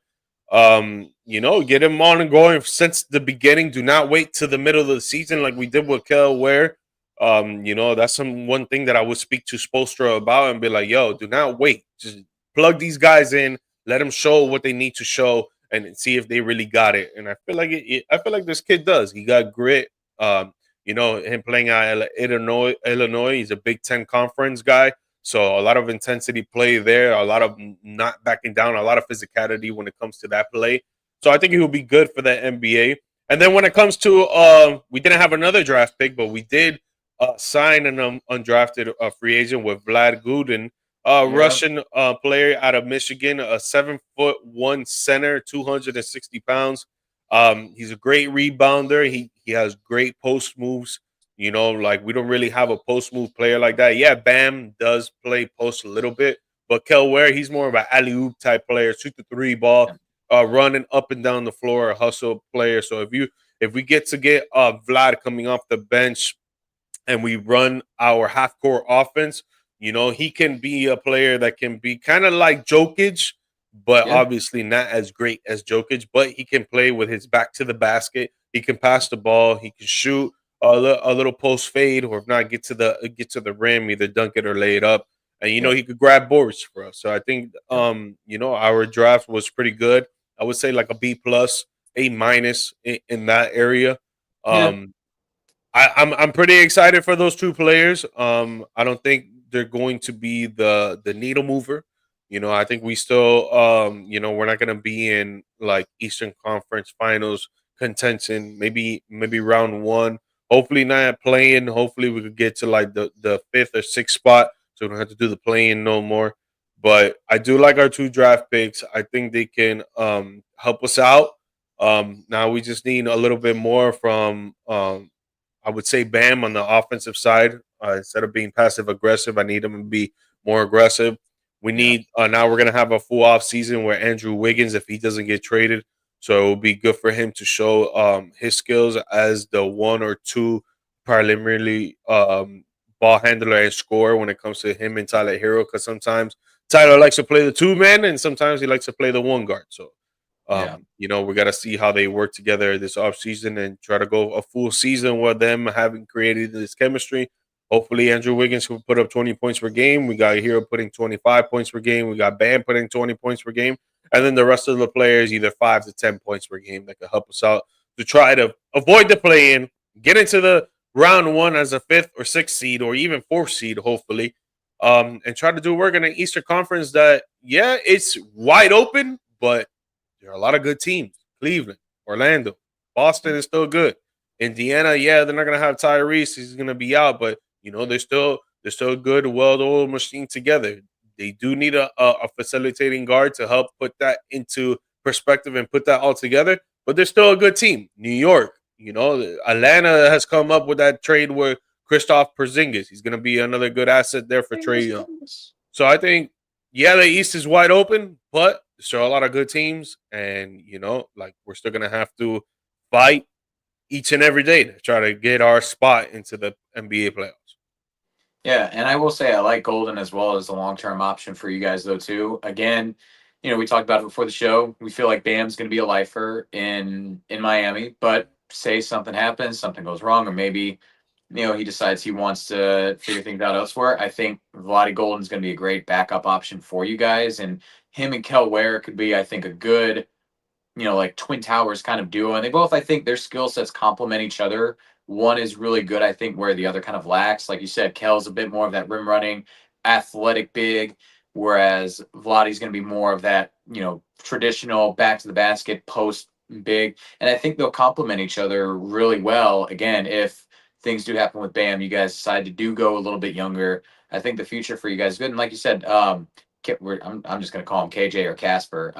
Get him on and going since the beginning. Do not wait to the middle of the season like we did with Kel Ware. That's one thing that I would speak to Spoelstra about and be like, yo, do not wait. Just plug these guys in, let them show what they need to show and see if they really got it. And I feel like I feel like this kid does. He got grit. Him playing at Illinois, he's a Big Ten conference guy. So a lot of intensity play there, a lot of not backing down, a lot of physicality when it comes to that play. So I think he will be good for the NBA. And then when it comes to, we didn't have another draft pick, but we did sign an undrafted free agent with Vlad Gudin, Yeah. Russian player out of Michigan, a 7'1" center, 260 pounds. He's a great rebounder. He has great post moves. Like we don't really have a post move player like that. Yeah, Bam does play post a little bit, but Kel Ware, he's more of an alley oop type player, shoot the three ball, Yeah. running up and down the floor, a hustle player. So if we get Vlad coming off the bench and we run our half court offense, he can be a player that can be kind of like Jokic, but Yeah. obviously not as great as Jokic. But he can play with his back to the basket. He can pass the ball. He can shoot a little post fade, or if not, get to the rim, either dunk it or lay it up. And Yeah. he could grab boards for us. So I think Yeah. our draft was pretty good. I would say like a B plus, A minus in that area. Yeah. Um, I'm pretty excited for those two players. I don't think they're going to be the needle mover. I think we still we're not going to be in like Eastern Conference Finals contention. Maybe round one. Hopefully not playing. Hopefully we could get to like the fifth or sixth spot, so we don't have to do the playing no more. But I do like our two draft picks. I think they can help us out. Now we just need a little bit more from I would say Bam on the offensive side. Instead of being passive aggressive, I need him to be more aggressive. We Yeah. need now we're gonna have a full off season where Andrew Wiggins, if he doesn't get traded, so it will be good for him to show his skills as the one or two primarily ball handler and scorer when it comes to him and Tyler Hero. Because sometimes Tyler likes to play the two man, and sometimes he likes to play the one guard. So Yeah. we got to see how they work together this offseason and try to go a full season with them having created this chemistry. Hopefully, Andrew Wiggins will put up 20 points per game. We got Hero putting 25 points per game. We got Bam putting 20 points per game. And then the rest of the players, either 5 to 10 points per game that could help us out to try to avoid the play in, get into the round one as a fifth or sixth seed or even fourth seed, hopefully. And try to do work in an Eastern Conference that, yeah, it's wide open, but there are a lot of good teams. Cleveland, Orlando, Boston is still good. Indiana, yeah, they're not gonna have Tyrese. He's gonna be out, but they're still a good, well-oiled machine together. They do need a facilitating guard to help put that into perspective and put that all together. but they're still a good team. New York, Atlanta has come up with that trade with Christoph Porzingis. He's going to be another good asset there for Trae Young. So I think, yeah, the East is wide open, but there's still a lot of good teams, and like we're still going to have to fight each and every day to try to get our spot into the NBA playoffs. Yeah, and I will say I like Golden as well as a long-term option for you guys though too. Again, we talked about it before the show. We feel like Bam's going to be a lifer in Miami, but say something happens, something goes wrong, or maybe he decides he wants to figure things out elsewhere. I think Vladi Golden's going to be a great backup option for you guys, and him and Kel Ware could be, I think, a good like Twin Towers kind of duo. And they both, I think, their skill sets complement each other. One is really good, I think, where the other kind of lacks. Like you said, Kel's a bit more of that rim running, athletic big, whereas Vladi's going to be more of that, traditional back to the basket post big. And I think they'll complement each other really well. Again, if things do happen with Bam, you guys decide to do go a little bit younger. I think the future for you guys is good. And like you said, I'm just going to call him KJ or Casper.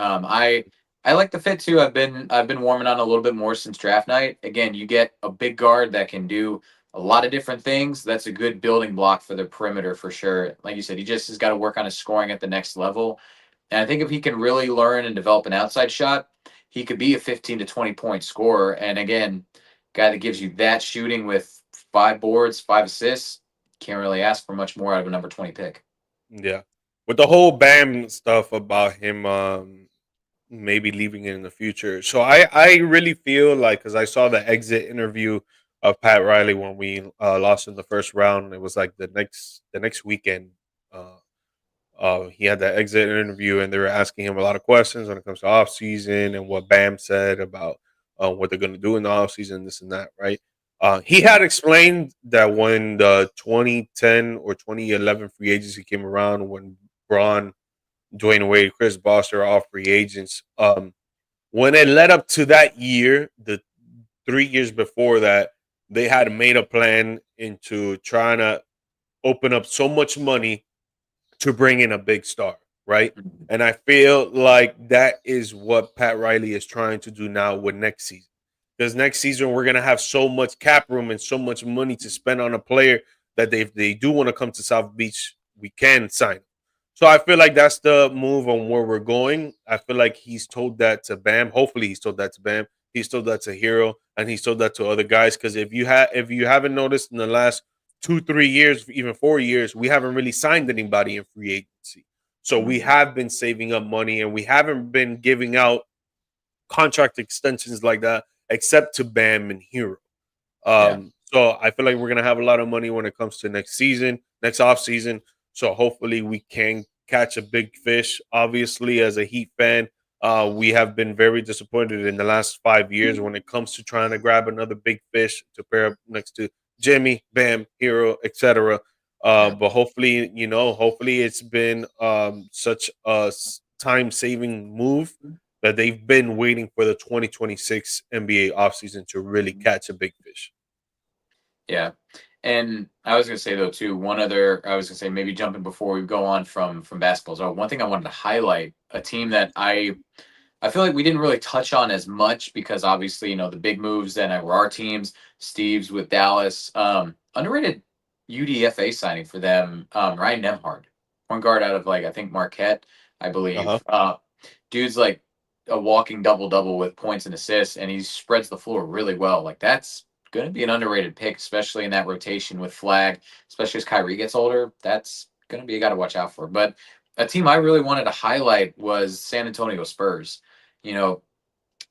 I like the fit too. I've been warming on a little bit more since draft night. Again, you get a big guard that can do a lot of different things. That's a good building block for the perimeter for sure. Like you said, he just has got to work on his scoring at the next level. And I think if he can really learn and develop an outside shot, he could be a 15 to 20 point scorer. And again, guy that gives you that shooting with 5 boards, 5 assists, can't really ask for much more out of a number 20 pick. Yeah, with the whole Bam stuff about him maybe leaving it in the future. So I really feel like, because I saw the exit interview of Pat Riley when we lost in the first round. It was like the next weekend. He had that exit interview, and they were asking him a lot of questions when it comes to off season and what Bam said about what they're going to do in the off season, this and that, right? He had explained that when the 2010 or 2011 free agency came around, when Braun, Dwayne Wade, Chris Bosh are all free agents. When it led up to that year, the 3 years before that, they had made a plan into trying to open up so much money to bring in a big star, right? Mhm. And I feel like that is what Pat Riley is trying to do now with next season. Because next season we're gonna have so much cap room and so much money to spend on a player that if they do want to come to South Beach, we can sign. So I feel like that's the move on where we're going. I feel like he's told that to Bam. Hopefully he's told that to Bam. He's told that to Hero, and he's told that to other guys. Because if you haven't noticed in the last 2, 3 years, even 4 years, we haven't really signed anybody in free agency. So we Mhm. have been saving up money, and we haven't been giving out contract extensions like that, except to Bam and Hero. Yeah. So I feel like we're gonna have a lot of money when it comes to next season, next off season. So hopefully we can catch a big fish. Obviously, as a Heat fan, we have been very disappointed in the last 5 years when it comes to trying to grab another big fish to pair up next to Jimmy, Bam, Hero, etc. Yeah. But hopefully, hopefully it's been such a time saving move that they've been waiting for the 2026 NBA offseason to really catch a big fish. Yeah. And I was gonna say though too, one other I was gonna say maybe jumping before we go on from basketball. So one thing I wanted to highlight, a team that I feel like we didn't really touch on as much because obviously, the big moves that were our teams, Steve's with Dallas. Underrated UDFA signing for them, Ryan Nemhard, point guard out of like I think Marquette, I Uh huh. believe. Dude's like a walking double double with points and assists, and he spreads the floor really well. Like that's going to be an underrated pick, especially in that rotation with Flag, especially as Kyrie gets older. That's going to be a guy to watch out for. But a team I really wanted to highlight was San Antonio Spurs. You know,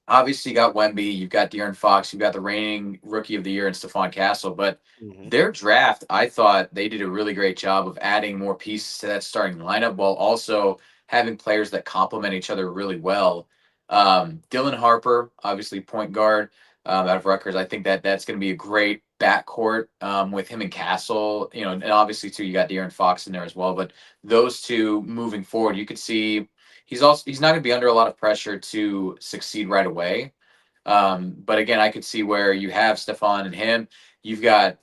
obviously you got Wemby, you've got De'Aaron Fox, you've got the reigning rookie of the year in Stephon Castle, but Hmm. their draft, I thought they did a really great job of adding more pieces to that starting lineup while also having players that complement each other really well. Dylan Harper, obviously point guard out of Rutgers. I think that's going to be a great backcourt with him and Castle. And obviously too you got De'Aaron Fox in there as well. But those two moving forward, you could see he's not going to be under a lot of pressure to succeed right away. But again, I could see where you have Stefan and him. You've got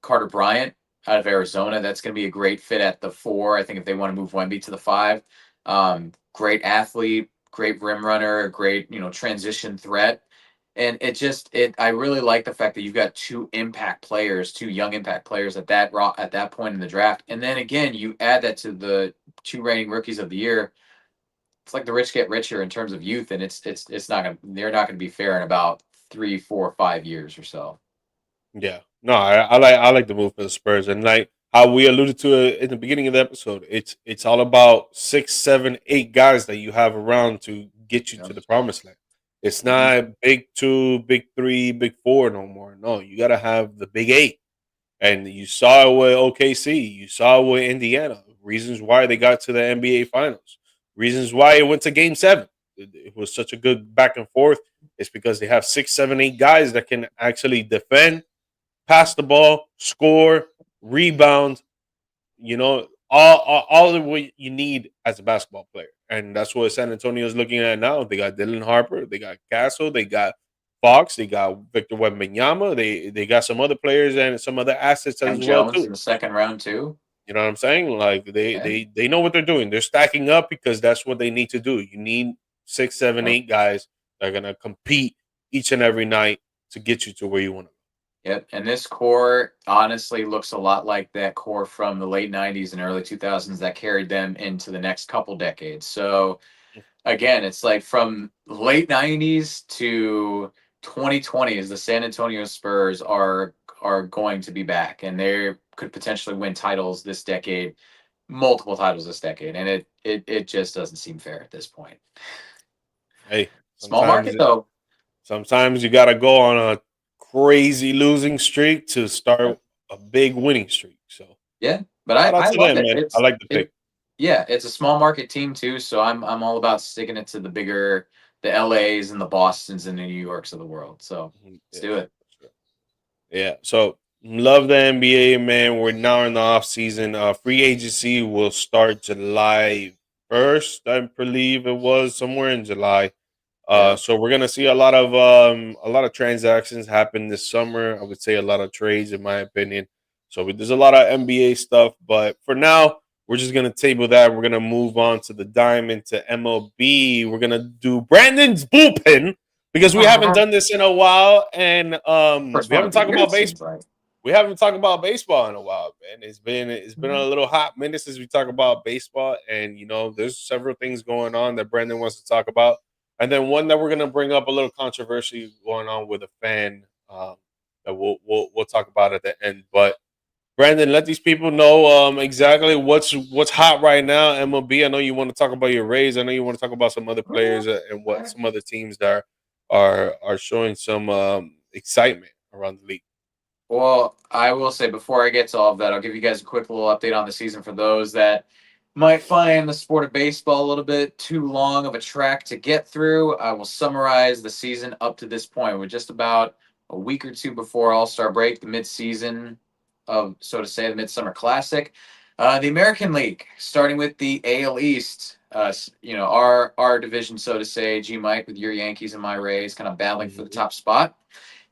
Carter Bryant out of Arizona. That's going to be a great fit at the 4. I think if they want to move Wemby to the 5, great athlete, great rim runner, great transition threat. And I really like the fact that you've got two impact players, two young impact players at that point in the draft. And then again, you add that to the two reigning rookies of the year. It's like the rich get richer in terms of youth, and it's not gonna they're not gonna be fair in about 3, 4, 5 years or so. Yeah, no, I like the move for the Spurs, and like how we alluded to it in the beginning of the episode, it's all about 6, 7, 8 guys that you have around to get you You know? to the promised land. It's Mhm. not big two, big three, big four no more. No, you got to have the big eight, and you saw it with OKC, you saw it with Indiana. Reasons why they got to the NBA Finals, reasons why it went to Game 7. It was such a good back and forth. It's because they have 6, 7, 8 guys that can actually defend, pass the ball, score, rebound, all of what you need as a basketball player. And that's what San Antonio is looking at now. They got Dylan Harper, they got Castle, they got Fox, they got Victor Wembanyama, they got some other players and some other assets Cam as well Jones too. in the second round too. You know what I'm saying? Like they Yeah. they they know what they're doing. They're stacking up because that's what they need to do. You need 6, 7, Yep. 8 guys that are gonna compete each and every night to get you to where you want to go. Yep. And this core honestly looks a lot like that core from the late 90s and early 2000s that carried them into the next couple decades. So again, it's like from late 90s to 2020 is the San Antonio Spurs are going to be back, and they could potentially win titles this decade, multiple titles this decade, and it just doesn't seem fair at this point. Hey, Small sometimes market though. sometimes you got to go on a crazy losing streak to Yeah. start a big winning streak. So Yeah, but shout out I to love them, it. man. I like the pick. Yeah, it's a small market team too, so I'm all about sticking it to the LAs and the Bostons and the New Yorks of the world. So Mhm. let's Yeah, do it. for sure. Yeah. So love the NBA, man. We're now in the off season. Free agency will start July 1st, I believe it was somewhere in July. Yeah. So we're gonna see a lot of transactions happen this summer. I would say a lot of trades, in my opinion. So there's a lot of NBA stuff, but for now, we're just gonna table that. We're gonna move on to the diamond to MLB. We're gonna do Brandon's bullpen because we haven't done this in a while, and First we one haven't of the talked year, it about seems baseball. like. We haven't talked about baseball in a while, man. It's been a Mhm. little hot minute since we talk about baseball, and there's several things going on that Brandon wants to talk about, and then one that we're gonna bring up a little controversy going on with a fan that we'll talk about at the end. But Brandon, let these people know exactly what's hot right now. MLB. I know you want to talk about your Rays. I know you want to talk about some other players and what some other teams that are showing some excitement around the league. Well, I will say before I get to all of that, I'll give you guys a quick little update on the season for those that might find the sport of baseball a little bit too long of a track to get through. I will summarize the season up to this point. We're just about a week or two before All Star break, the mid-season of, so to say, the Midsummer Classic. The American League, starting with the AL East. Our division, so to say, GMike with your Yankees and my Rays, kind of battling for the Mhm. top spot.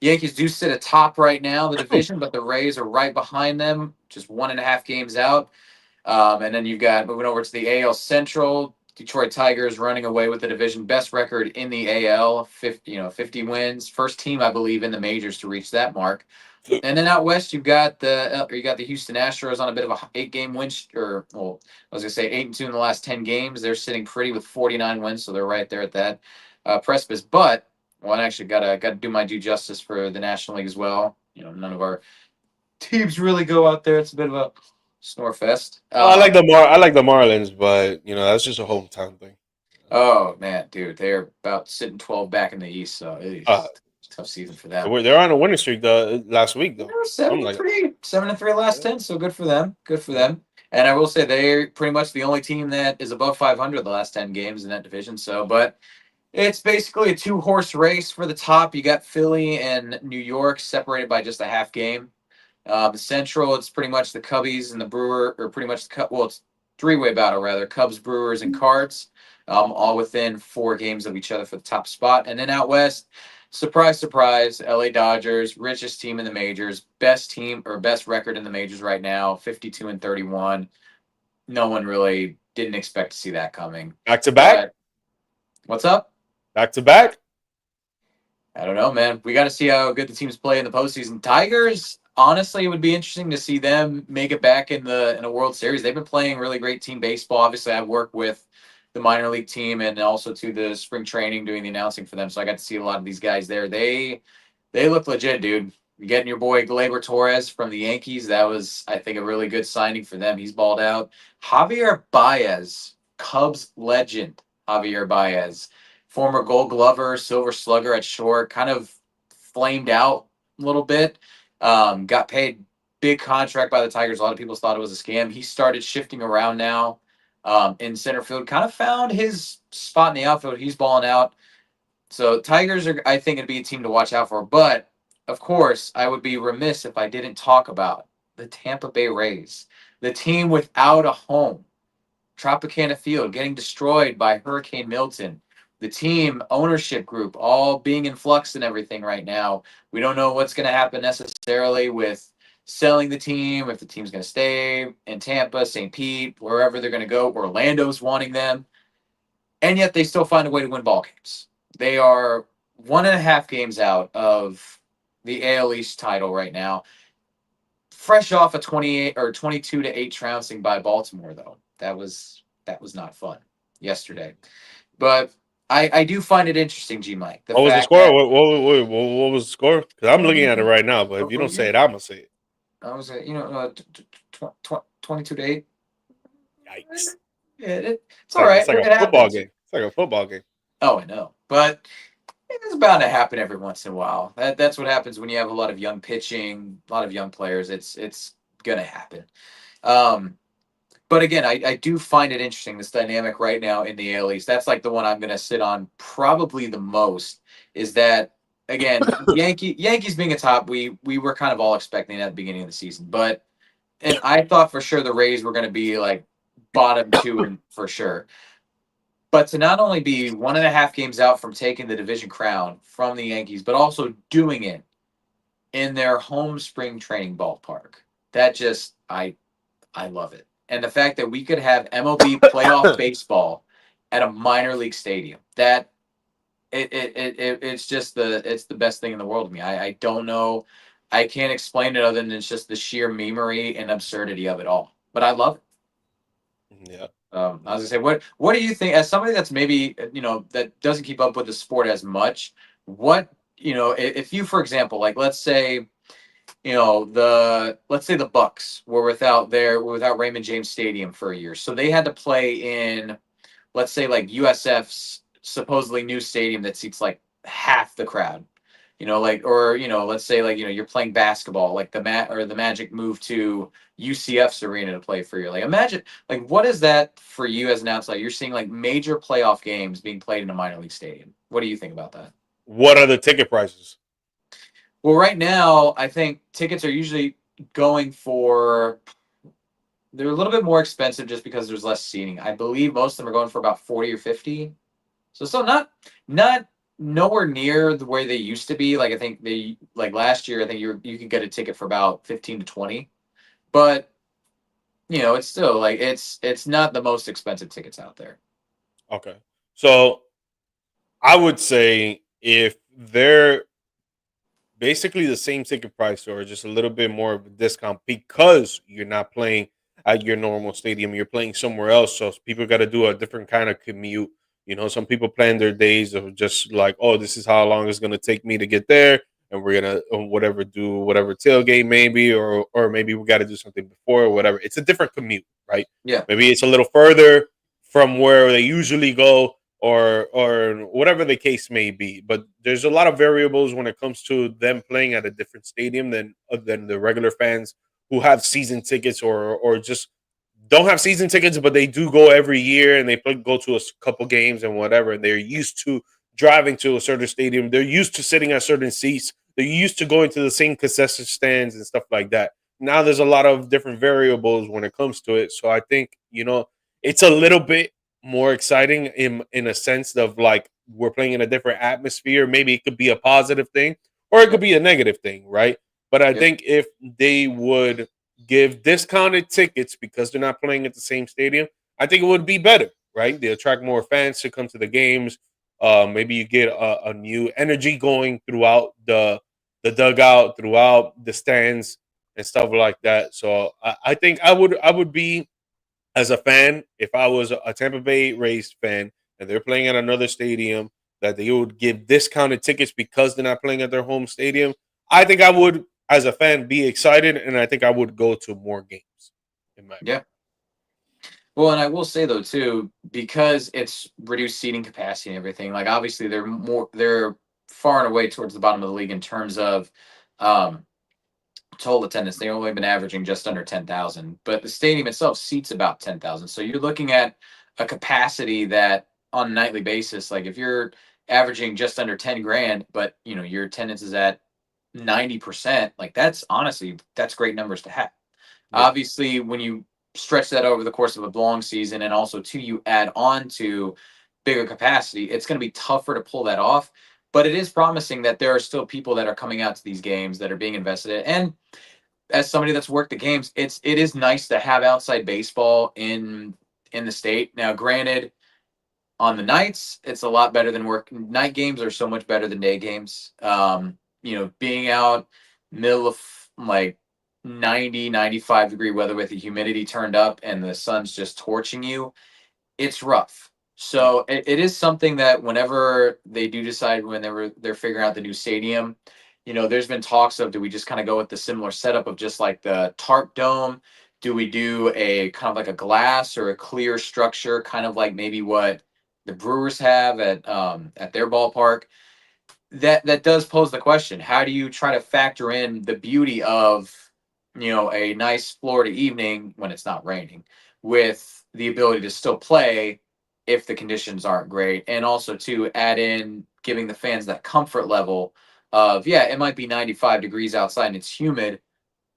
Yankees do sit atop right now the division, but the Rays are right behind them, just 1.5 games out. And then you've got moving over to the AL Central. Detroit Tigers running away with the division, best record in the AL, 50 wins, first team I believe in the majors to reach that mark. And then out west, you got the Houston Astros on a bit of a 8 game win, or well, I was gonna say 8-2 in the last 10 games. They're sitting pretty with 49 wins, so they're right there at that precipice. But well, I actually gotta do my due justice for the National League as well. None of our teams really go out there. It's a bit of a snore fest. Well, I like the Marlins, but that's just a hometown thing. Oh man, dude, they're about sitting 12 back in the East, so Uh, it's a tough season for them. they're on a winning streak last week They though. were seven Something and like three, 7-3 last that. 10. So good for them. Good for Yeah. them. And I will say they're pretty much the only team that is above 500 the last 10 games in that division. So, but it's basically a two-horse race for the top. You got Philly and New York separated by just a half game. The Central, it's pretty much the Cubbies and the Brewer, or pretty much well, it's three-way battle rather. Cubs, Brewers, and Cards, all within 4 games of each other for the top spot. And then out west, surprise, surprise, LA Dodgers, richest team in the majors, best team or best record in the majors right now, 52-31. No one really didn't expect to see that coming. Back to back, But what's up? back to back. I don't know, man. We got to see how good the teams play in the postseason. Tigers, honestly, it would be interesting to see them make it back in a World Series. They've been playing really great team baseball. Obviously, I work with the minor league team and also to the spring training doing the announcing for them. So I got to see a lot of these guys there. They look legit, dude. You're getting your boy Gleyber Torres from the Yankees. That was, I think, a really good signing for them. He's balled out. Javier Baez, Cubs legend. Javier Baez, former Gold Glover, Silver Slugger at short, kind of flamed out a little bit. Got paid big contract by the Tigers. A lot of people thought it was a scam. He started shifting around now in center field. Kind of found his spot in the outfield. He's balling out. So Tigers are, I think, it'd be a team to watch out for. But of course, I would be remiss if I didn't talk about the Tampa Bay Rays, the team without a home. Tropicana Field getting destroyed by Hurricane Milton. The team ownership group all being in flux and everything right now. We don't know what's going to happen necessarily with selling the team, if the team's going to stay in Tampa, St. Pete, wherever they're going to go. Orlando's wanting them. And yet they still find a way to win ball games. They are 1.5 games out of the AL East title right now. Fresh off a 28 or 22-8 trouncing by Baltimore, though. That was not fun yesterday. But I do find it interesting, GMike. The What was the fact score? that What was the score? Because I'm looking at it right now, but if you don't say it, I'm gonna say it. I was 22-8. Yikes! Yeah, it's all It's right. like It a football happens. game. It's like a football game. Oh, I know, but it's bound to happen every once in a while. That's what happens when you have a lot of young pitching, a lot of young players. It's gonna happen. Um, But again, I do find it interesting, this dynamic right now in the AL East. That's like the one I'm going to sit on probably the most. Is that again, Yankees being a top, we were kind of all expecting at the beginning of the season, and I thought for sure the Rays were going to be like bottom two and for sure. But to not only be 1.5 games out from taking the division crown from the Yankees, but also doing it in their home spring training ballpark, that just I love it. And the fact that we could have MLB playoff baseball at a minor league stadium, that it's just it's the best thing in the world to me. I don't know. I can't explain it other than it's just the sheer memery and absurdity of it all. But I love it. Yeah. I was gonna say, what do you think as somebody that's maybe that doesn't keep up with the sport as much? What if you, for example, like let's say let's say the Bucks were without Raymond James Stadium for a year. So they had to play in, let's say, like USF's supposedly new stadium that seats like half the crowd. Let's say like you're playing basketball, like the Magic moved to UCF's arena to play for you. Like imagine like what is that for you as an outsider? You're seeing like major playoff games being played in a minor league stadium. What do you think about that? What are the ticket prices? Well, right now, I think tickets are usually going for they're a little bit more expensive just because there's less seating. I believe most of them are going for about 40 or 50. So still not nowhere near the way they used to be. Like I think they like last year, I think you could get a ticket for about 15 to 20. But it's still like it's not the most expensive tickets out there. Okay. So I would say if they're basically the same ticket price or just a little bit more of a discount because you're not playing at your normal stadium, you're playing somewhere else. So people got to do a different kind of commute. Some people plan their days of just like, oh, this is how long it's going to take me to get there. And we're going to do whatever tailgate maybe, or maybe we got to do something before or whatever. It's a different commute, right? Yeah. Maybe it's a little further from where they usually go or whatever the case may be. But there's a lot of variables when it comes to them playing at a different stadium than the regular fans who have season tickets or just don't have season tickets, but they do go every year and go to a couple games and whatever. And they're used to driving to a certain stadium. They're used to sitting at certain seats. They're used to going to the same concession stands and stuff like that. Now there's a lot of different variables when it comes to it. So I think, it's a little bit more exciting in a sense of like we're playing in a different atmosphere. Maybe it could be a positive thing or it could be a negative thing, right? But I think if they would give discounted tickets because they're not playing at the same stadium, I think it would be better, right? They attract more fans to come to the games. Maybe you get a new energy going throughout the dugout, throughout the stands, and stuff like that. So I think I would be, as a fan, if I was a Tampa Bay Rays fan and they're playing at another stadium, that they would give discounted tickets because they're not playing at their home stadium. I think I would, as a fan, be excited, and I think I would go to more games. In my Yeah. Well, and I will say though too, because it's reduced seating capacity and everything. Like obviously, they're far and away towards the bottom of the league in terms of um, total attendance. They've only been averaging just under 10,000, but the stadium itself seats about 10,000. So you're looking at a capacity that on a nightly basis, like if you're averaging just under 10 grand, but your attendance is at 90%, like that's great numbers to have. yeah, Obviously, when you stretch that over the course of a long season, and also too, you add on to bigger capacity, it's going to be tougher to pull that off. But it is promising that there are still people that are coming out to these games that are being invested in. And as somebody that's worked the games, it is nice to have outside baseball in the state. Now, granted, on the nights, it's a lot better than work. Night games are so much better than day games. Being out middle of like 90, 95 degree weather with the humidity turned up and the sun's just torching you, it's rough. yeah. So it is something that whenever they do decide, when they're figuring out the new stadium, there's been talks of, do we just kind of go with the similar setup of just like the tarp dome? Do we do a kind of like a glass or a clear structure, kind of like maybe what the Brewers have at their ballpark? That does pose the question: how do you try to factor in the beauty of a nice Florida evening when it's not raining, with the ability to still play if the conditions aren't great, and also to add in giving the fans that comfort level of, yeah, it might be 95 degrees outside and it's humid,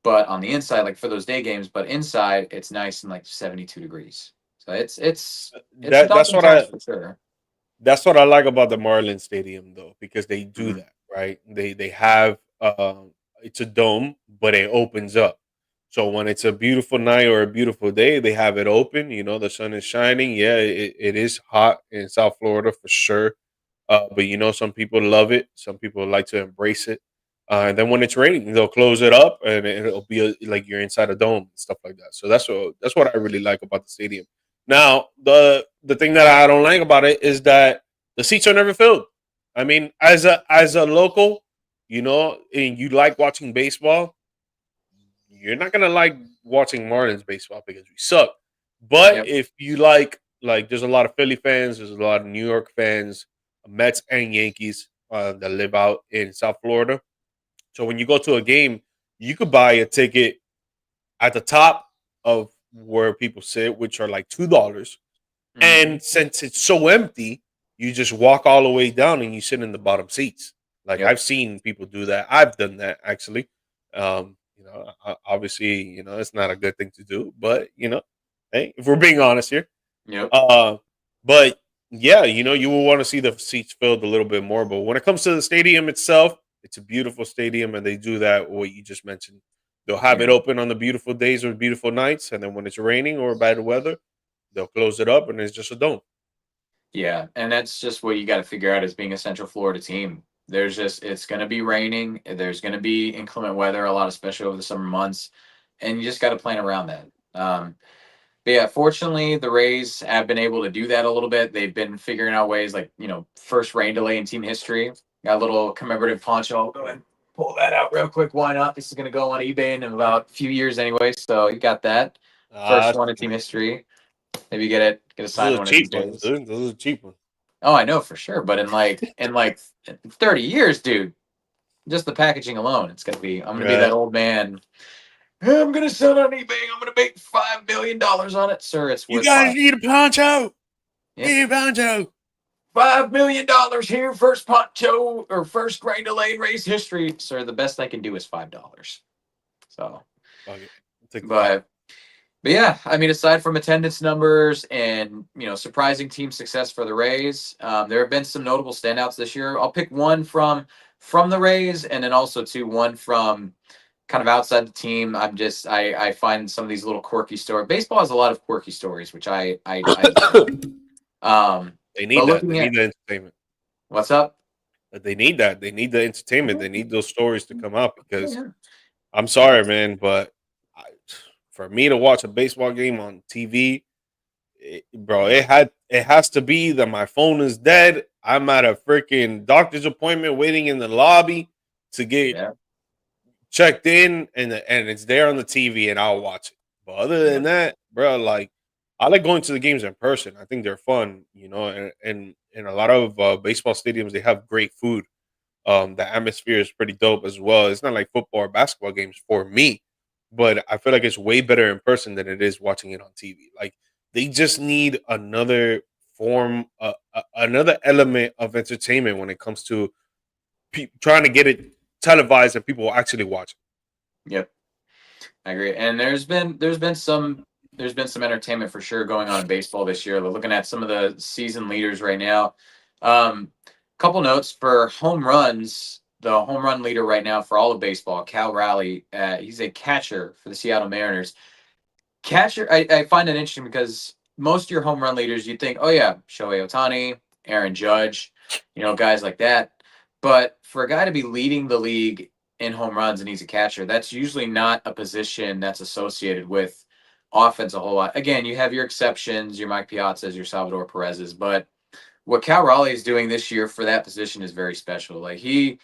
but on the inside, like for those day games, but inside it's nice and like 72 degrees. So it's That that's daunting what times I for sure. that's what I like about the Marlins Stadium, though, because they do Mhm. that, right? They have it's a dome, but it opens up. So when it's a beautiful night or a beautiful day, they have it open. The sun is shining. Yeah, it is hot in South Florida for sure. But some people love it. Some people like to embrace it. And then when it's raining, they'll close it up, and it'll be like you're inside a dome and stuff like that. So that's what I really like about the stadium. Now, the thing that I don't like about it is that the seats are never filled. I mean, as a local, and you like watching baseball, you're not gonna like watching Marlins baseball because we suck. But Yep. if you like, there's a lot of Philly fans, there's a lot of New York fans, Mets and Yankees that live out in South Florida. So when you go to a game, you could buy a ticket at the top of where people sit, which are like $2. Hmm. And since it's so empty, you just walk all the way down and you sit in the bottom seats. Like Yep. I've seen people do that. I've done that actually. Obviously, it's not a good thing to do, but hey, if we're being honest here, Yep. uh, but yeah, you will want to see the seats filled a little bit more. But when it comes to the stadium itself, it's a beautiful stadium, and they do that what you just mentioned. They'll have it Yeah. open on the beautiful days or beautiful nights, and then when it's raining or bad weather, they'll close it up, and it's just a dome. Yeah, and that's just what you got to figure out as being a Central Florida team. It's going to be raining. There's going to be inclement weather, a lot, especially over the summer months, and you just got to plan around that. But yeah, fortunately, the Rays have been able to do that a little bit. They've been figuring out ways, like first rain delay in team history. Got a little commemorative poncho. I'll go ahead and pull that out real quick. Why not? This is going to go on eBay in about a few years anyway. So you got that first Ah, one in team history. Maybe get a those signed are one of these cheap ones, days. dude. Those are cheap ones. Oh, I know for sure. But in like 30 years, dude, just the packaging alone, I'm gonna be that Right. old man. "Hey, I'm gonna sell it on eBay. I'm gonna make $5 million on it, sir. It's You worth guys five. need a poncho. Yep, Need a poncho. $5 million here, first poncho or first grain delay race history, sir. The best I can do is $5. So, Fuck it. Take the five. but But yeah, I mean, aside from attendance numbers and surprising team success for the Rays, there have been some notable standouts this year. I'll pick one from the Rays, and then also one from kind of outside the team. I find some of these little quirky stories. Baseball has a lot of quirky stories, which I enjoy. Um, They but need that. They looking need at the entertainment. What's up? They need that. They need the entertainment. They need those stories to come out because Yeah. I'm sorry, man, but I, for me to watch a baseball game on TV, bro, it has to be that my phone is dead. I'm at a freaking doctor's appointment waiting in the lobby to get Yeah. checked in, and it's there on the TV, and I'll watch it. But other than Yep. that, bro, like I like going to the games in person. I think they're fun, and in a lot of baseball stadiums they have great food. The atmosphere is pretty dope as well. It's not like football or basketball games for me, but I feel like it's way better in person than it is watching it on TV. Like they just need another form, another element of entertainment when it comes to trying to get it televised and people actually watch Yep. I agree. And there's been some entertainment for sure going on in baseball this year. We're looking at some of the season leaders right now. Couple notes for home runs. The home run leader right now for all of baseball, Cal Raleigh. He's a catcher for the Seattle Mariners. Catcher, I find it interesting because most of your home run leaders, you think, oh yeah, Shohei Ohtani, Aaron Judge, guys like that. But for a guy to be leading the league in home runs and he's a catcher, that's usually not a position that's associated with offense a whole lot. Again, you have your exceptions, your Mike Piazzas, your Salvador Perez's, but what Cal Raleigh is doing this year for that position is very special. Like you're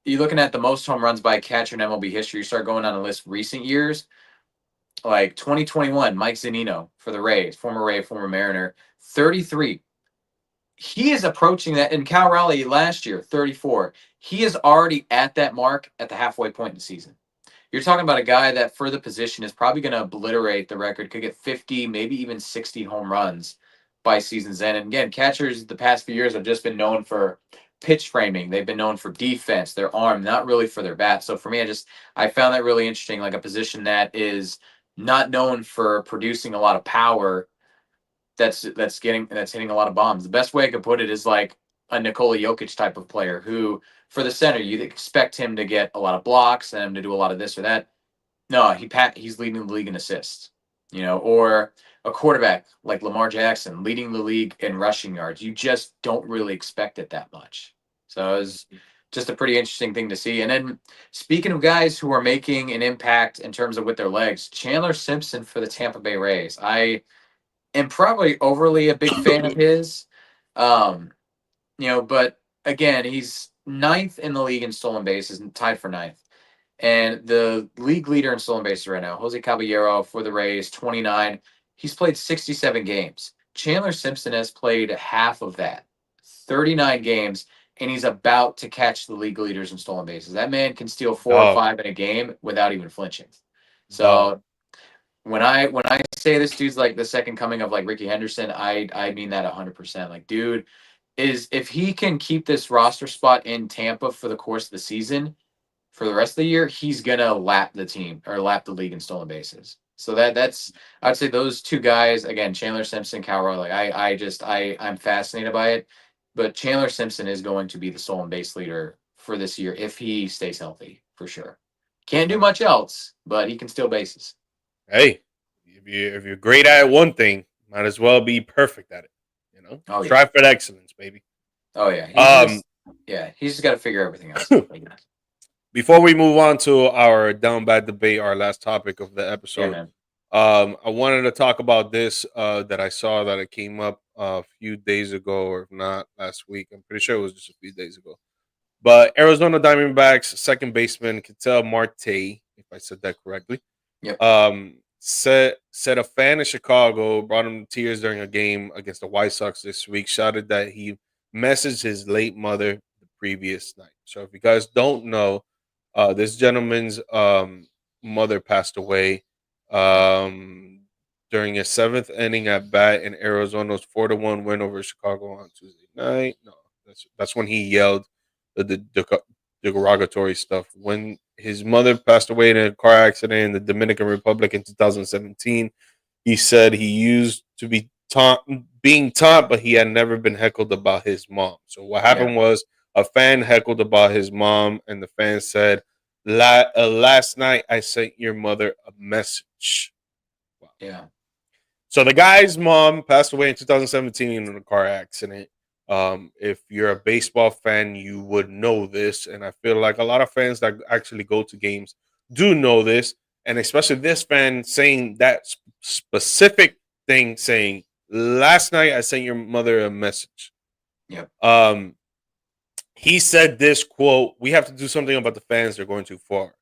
looking at the most home runs by a catcher in MLB history. You start going on a list recent years, like 2021, Mike Zunino for the Rays, former Ray, former Mariner, 33. He is approaching that. In Cal Raleigh last year, 34. He is already at that mark at the halfway point in the season. You're talking about a guy that for the position is probably going to obliterate the record, could get 50, maybe even 60 home runs by season's end. And again, catchers the past few years have just been known for pitch framing. They've been known for defense, their arm, not really for their bat. So for me, I found that really interesting, like a position that is not known for producing a lot of power that's hitting a lot of bombs. The best way I could put it is like a Nikola Jokic type of player who, for the center, you'd expect him to get a lot of blocks and him to do a lot of this or that. No, he's leading the league in assists, or a quarterback like Lamar Jackson leading the league in rushing yards. You just don't really expect it that much. So it was just a pretty interesting thing to see. And then speaking of guys who are making an impact in terms of with their legs, Chandler Simpson for the Tampa Bay Rays. I am probably overly a big fan of it. his. But again, he's ninth in the league in stolen bases and tied for ninth. And the league leader in stolen bases right now, Jose Caballero for the Rays, 29. He's played 67 games. Chandler Simpson has played half of that, 39 games, and he's about to catch the league leaders in stolen bases. That man can steal 4 or 5 in a game without even flinching. Dog. So when I say this dude's like the second coming of like Ricky Henderson, I mean that 100%. Like, dude is if he can keep this roster spot in Tampa for the course of the season, for the rest of the year, he's gonna lap the team or lap the league in stolen bases. So that's I'd say those two guys again, Chandler Simpson, Cal Roy. Like I'm fascinated by it, but Chandler Simpson is going to be the stolen base leader for this year if he stays healthy for sure. Can't do much else, but he can steal bases. Hey, if you're great at one thing, might as well be perfect at it. Oh yeah. Strive for excellence, baby. Oh yeah. Um, He's just got to figure everything else out. before we move on to our down bad debate, our last topic of the Yeah, episode, man. I wanted to talk about this that I saw that it came up a few days ago, or if not last week. I'm pretty sure it was just a few days ago. But Arizona Diamondbacks second baseman Ketel Marte, if I said that correctly, Yep. said a fan in Chicago brought him to tears during a game against the White Sox this week. Shouted that he messaged his late mother the previous night. So if you guys don't know, this gentleman's mother passed away during a seventh inning at bat in Arizona's 4-1 win over Chicago on Tuesday night. No, that's when he yelled the derogatory stuff. When his mother passed away in a car accident in the Dominican Republic in 2017, he said he used to be being taught, but he had never been heckled about his mom. So what Yeah. happened was a fan heckled about his mom, and the fan said, last night I sent your mother a message. Yeah. So the guy's mom passed away in 2017 in a car accident. If you're a baseball fan, you would know this, and I feel like a lot of fans that actually go to games do know this, and especially this fan saying that specific thing, saying, "Last night I sent your mother a message." Yep. Um, he said this quote: "We have to do something about the fans. They're going too far.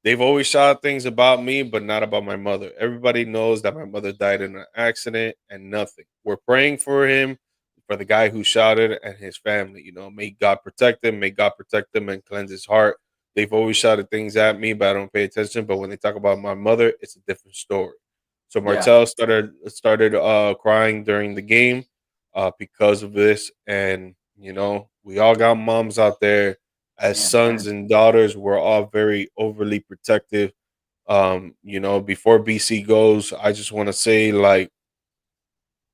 They've always shot things about me, but not about my mother. Everybody knows that my mother died in an accident and nothing. We're praying for him, for the guy who shot it and his family. You know, may God protect him. May God protect him and cleanse his heart. They've always shouted things at me, but I don't pay attention. But when they talk about my mother, it's a different story." So Yeah. Martell started crying during the game because of this, and we all got moms out there as Yeah. sons and daughters. We're all very overly protective. Before BC goes, I just want to say, like,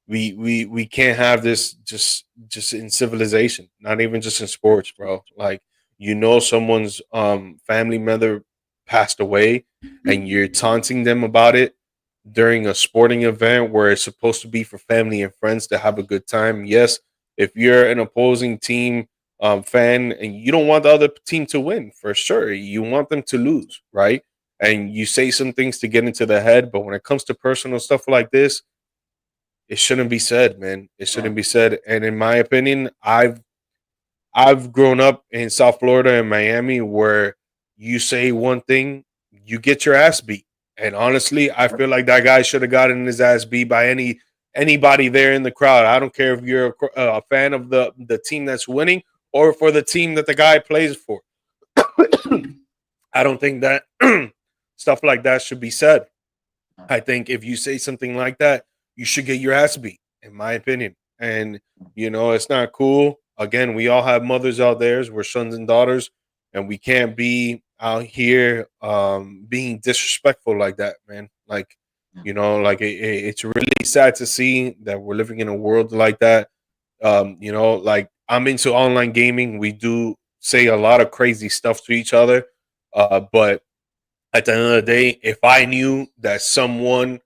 we can't have this just in civilization, not even just in sports, bro. Like, someone's family member passed away and you're taunting them about it during a sporting event where it's supposed to be for family and friends to have a good time. Yes, if you're an opposing team fan and you don't want the other team to win, for sure, you want them to lose, right? And you say some things to get into the head, but when it comes to personal stuff like this, it shouldn't be said, man. It Yeah. shouldn't be said. And in my opinion, I've grown up in South Florida and Miami where you say one thing, you get your ass beat. And honestly, I feel like that guy should have gotten his ass beat by anybody there in the crowd. I don't care if you're a fan of the team that's winning or for the team that the guy plays for. I don't think that stuff like that should be said. I think if you say something like that, you should get your ass beat, in my opinion. And it's not cool. Again, we all have mothers out there. We're sons and daughters, and we can't be out here being disrespectful like that, man. Like, Yeah. it's really sad to see that we're living in a world like that. Like, I'm into online gaming. We do say a lot of crazy stuff to each other, but at the end of the day, if I knew that someone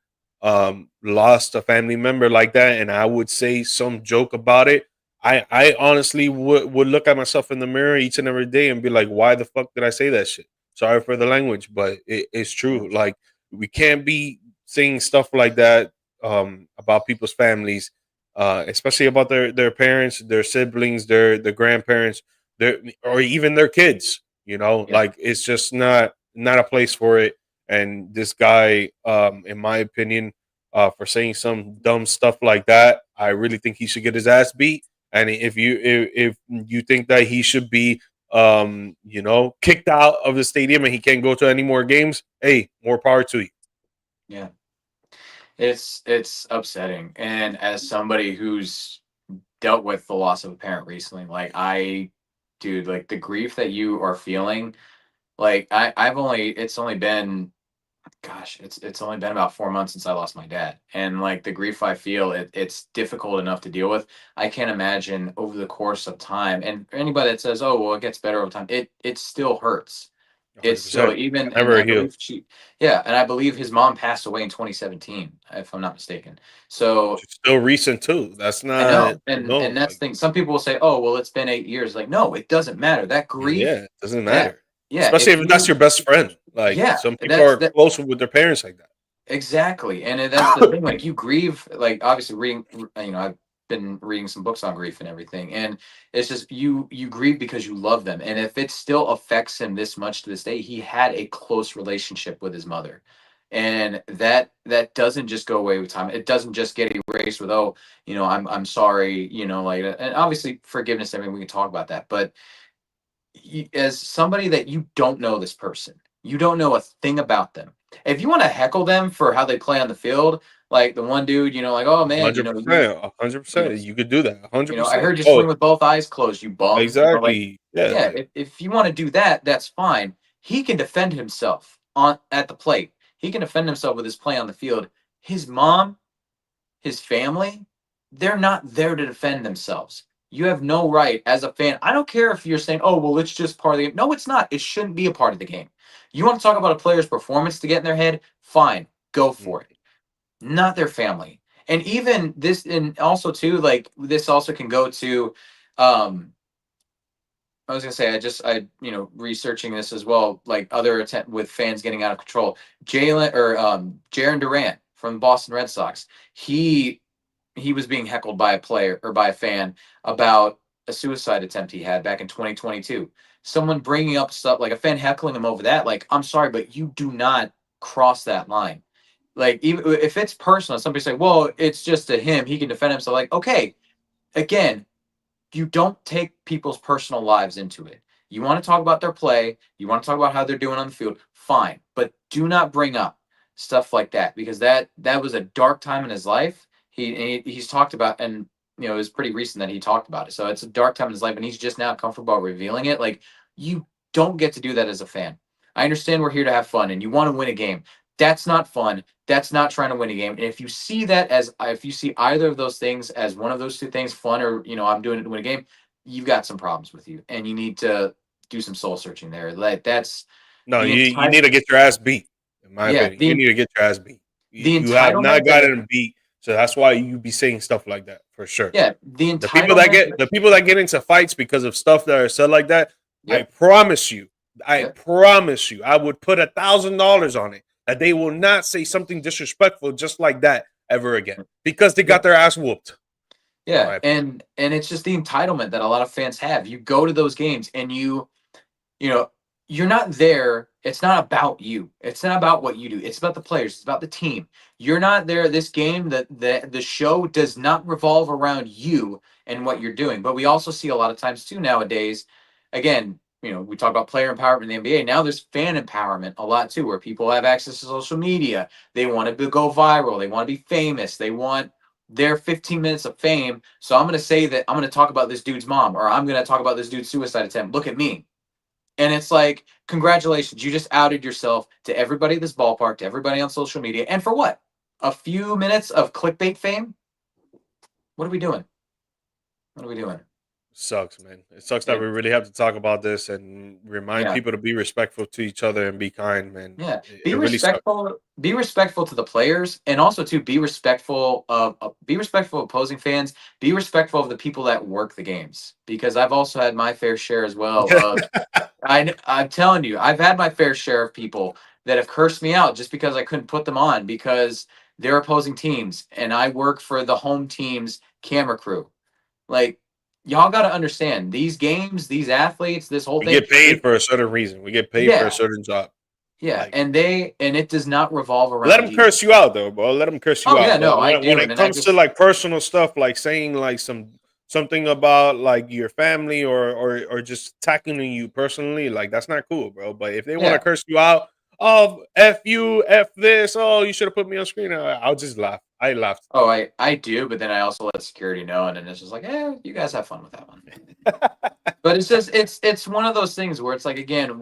lost a family member like that, and I would say some joke about it, I honestly would look at myself in the mirror each and every day and be like, why the fuck did I say that shit? Sorry for the language, but it's true. Like, we can't be saying stuff like that about people's families, especially about their parents, their siblings, their grandparents, or even their kids. Yeah. Like, it's just not a place for it. And this guy, in my opinion, for saying some dumb stuff like that, I really think he should get his ass beat. And if you think that he should be kicked out of the stadium and he can't go to any more games, hey, more power to you. Yeah. It's upsetting. And as somebody who's dealt with the loss of a parent recently, dude, like the grief that you are feeling, like it's only been, gosh, it's only been about 4 months since I lost my dad, and like the grief I feel, it's difficult enough to deal with. I can't imagine over the course of time. And for anybody that says, "Oh, well, it gets better over time," it still hurts. It's still 100%. even, and Never I heal. believe yeah, and I believe his mom passed away in 2017, if I'm not mistaken. So Which is still recent too. That's I not know, and no, that's like, the thing. Some people will say, "Oh, well, it's been 8 years." Like, no, it doesn't matter. That grief, yeah, it doesn't that matter. yeah, Especially if if that's you your best friend. Like, yeah, some people that's are that close with their parents like that. exactly, and that's the thing. Like, you grieve. Like, obviously, reading. I've been reading some books on grief and everything, and it's just you grieve because you love them, and if it still affects him this much to this day, he had a close relationship with his mother, and that doesn't just go away with time. It doesn't just get erased with, oh, I'm sorry, like, and obviously forgiveness. I mean, we can talk about that, but as somebody that you don't know this person, you don't know a thing about them. If you want to heckle them for how they play on the field, like the one dude, like, oh man, 100%, 100%. You could do that. I 100%. heard you Oh, swing with both eyes closed, you bum. Like, exactly. Yeah, yeah, like, if you want to do that, that's fine. He can defend himself on at the plate. He can defend himself with his play on the field. His mom, his family, they're not there to defend themselves. You have no right as a fan. I don't care if you're saying, oh, well, it's just part of the game. No, it's not. It shouldn't be a part of the game. You want to talk about a player's performance to get in their head? Fine, go mm, for it. Not their family. And even this, and also too, like this also can go to, I was gonna say, researching this as well, like other attempt with fans getting out of control. Jaren Durant from the Boston Red Sox, he was being heckled by a player or by a fan about a suicide attempt he had back in 2022. Someone bringing up stuff like a fan heckling him over that, like, I'm sorry, but you do not cross that line. Like, even if it's personal, somebody say, well, it's just to him, he can defend himself. Like, okay, again, you don't take people's personal lives into it. You want to talk about their play, you want to talk about how they're doing on the field, fine, but do not bring up stuff like that, because that was a dark time in his life. He's talked about, and it was pretty recent that he talked about it. So it's a dark time in his life, and he's just now comfortable revealing it. Like, you don't get to do that as a fan. I understand we're here to have fun, and you want to win a game. That's not fun. That's not trying to win a game. And if you see that as, if you see either of those things as one of those two things, fun or, I'm doing it to win a game, you've got some problems with you. And you need to do some soul searching there. Like, that's No, the you entire, need to get your ass beat. In my yeah, opinion, you need to get your ass beat. the You have not entitlement that, gotten beat, so that's why you be saying stuff like that for sure. yeah, the The people that entitlement, get into fights because of stuff that are said like that, yep, I yep, promise you, I would put $1,000 on it that they will not say something disrespectful just like that ever again because they yep. got their ass whooped. Yeah, and it's just the entitlement that a lot of fans have. You go to those games and you know, you're not there. It's not about you. It's not about what you do. It's about the players. It's about the team. You're not there. This game, the show does not revolve around you and what you're doing. But we also see a lot of times too nowadays. Again, we talk about player empowerment in the NBA. Now there's fan empowerment a lot too, where people have access to social media. They want to go viral. They want to be famous. They want their 15 minutes of fame. So I'm going to say that I'm going to talk about this dude's mom, or I'm going to talk about this dude's suicide attempt. Look at me. And it's like, congratulations, you just outed yourself to everybody at this ballpark, to everybody on social media. And for what? A few minutes of clickbait fame? What are we doing? What are we doing? Sucks, man. It sucks that It, we really have to talk about this and remind yeah. people to be respectful to each other and be kind, man. Yeah. It really sucks. Be respectful to the players, and also to be respectful of opposing fans, be respectful of the people that work the games. Because I've also had my fair share as well of, I'm telling you, I've had my fair share of people that have cursed me out just because I couldn't put them on because they're opposing teams and I work for the home team's camera crew. Like, y'all got to understand these games, these athletes, this whole We thing. get paid for a certain reason. We get paid for a Yeah, certain job. yeah, Like, and it does not revolve let around them you. curse you out, though, bro. Let them curse you Oh yeah, out. But no, I when do, it and I comes to just, like personal stuff, like saying like something about like your family or just attacking you personally, like that's not cool, bro. But if they want to yeah. curse you out, oh f you, f this, oh you should have put me on screen. I'll just laugh. I laughed. Oh, I do, but then I also let security know, and then it's just like, you guys have fun with that one. But it's just it's one of those things where it's like, again,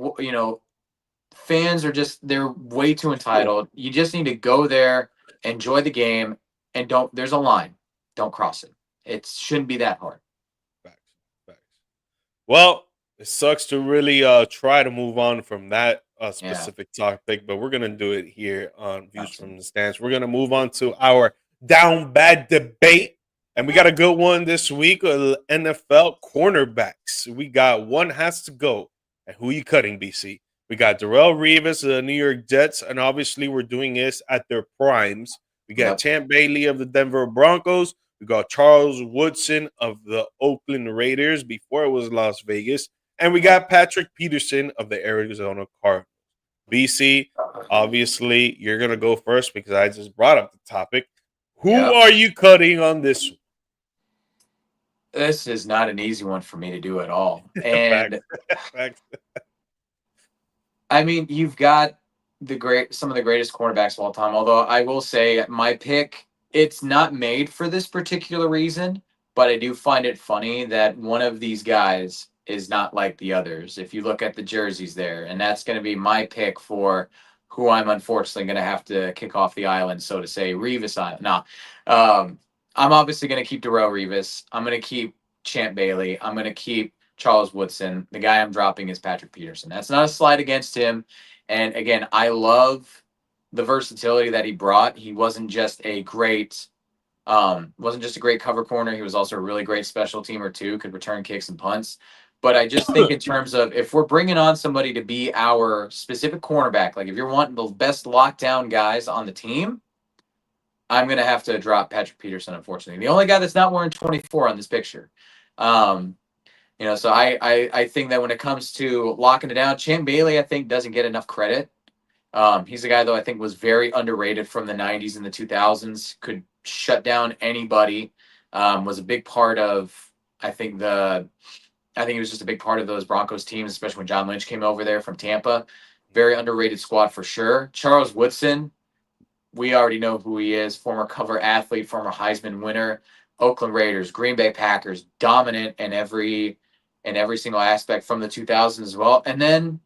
fans are just, they're way too entitled. You just need to go there, enjoy the game, and don't, there's a line. Don't cross it. It shouldn't be that hard. Facts, facts. Well, it sucks to really try to move on from that Yeah. specific topic, but we're gonna do it here on Views Absolutely. from the Stands. We're gonna move on to our down bad debate, and we got a good one this week. NFL cornerbacks. We got one has to go, and who you cutting, BC? We got Darrell Revis of the New York Jets, and obviously we're doing this at their primes. We got Yep. Champ Bailey of the Denver Broncos. We got Charles Woodson of the Oakland Raiders before it was Las Vegas. And we Yep. got Patrick Peterson of the Arizona Cardinals. BC, obviously, you're going to go first because I just brought up the topic. Who Yep. are you cutting on this one? This is not an easy one for me to do at all. Facts. And Facts. I mean, you've got some of the greatest cornerbacks of all time. Although I will say my pick, it's not made for this particular reason, but I do find it funny that one of these guys is not like the others. If you look at the jerseys there, and that's going to be my pick for who I'm unfortunately going to have to kick off the island, so to say, Revis Island. No, I'm obviously going to keep Darrell Revis. I'm going to keep Champ Bailey. I'm going to keep Charles Woodson. The guy I'm dropping is Patrick Peterson. That's not a slight against him. And again, I love the versatility that he brought. He wasn't just a great Wasn't just a great cover corner. He was also a really great special teamer too. Could return kicks and punts. But I just think in terms of if we're bringing on somebody to be our specific cornerback, like if you're wanting the best lockdown guys on the team, I'm gonna have to drop Patrick Peterson. Unfortunately, the only guy that's not wearing 24 on this picture. Um, so I think that when it comes to locking it down, Champ Bailey I think doesn't get enough credit. He's a guy though I think was very underrated from the 90s and the 2000s. Could shut down anybody. Was a big part of I think the I think he was just a big part of those Broncos teams, especially when John Lynch came over there from Tampa. Very underrated squad for sure. Charles Woodson, we already know who he is. Former cover athlete, former Heisman winner. Oakland Raiders, Green Bay Packers, dominant in every single aspect from the 2000s as well. And then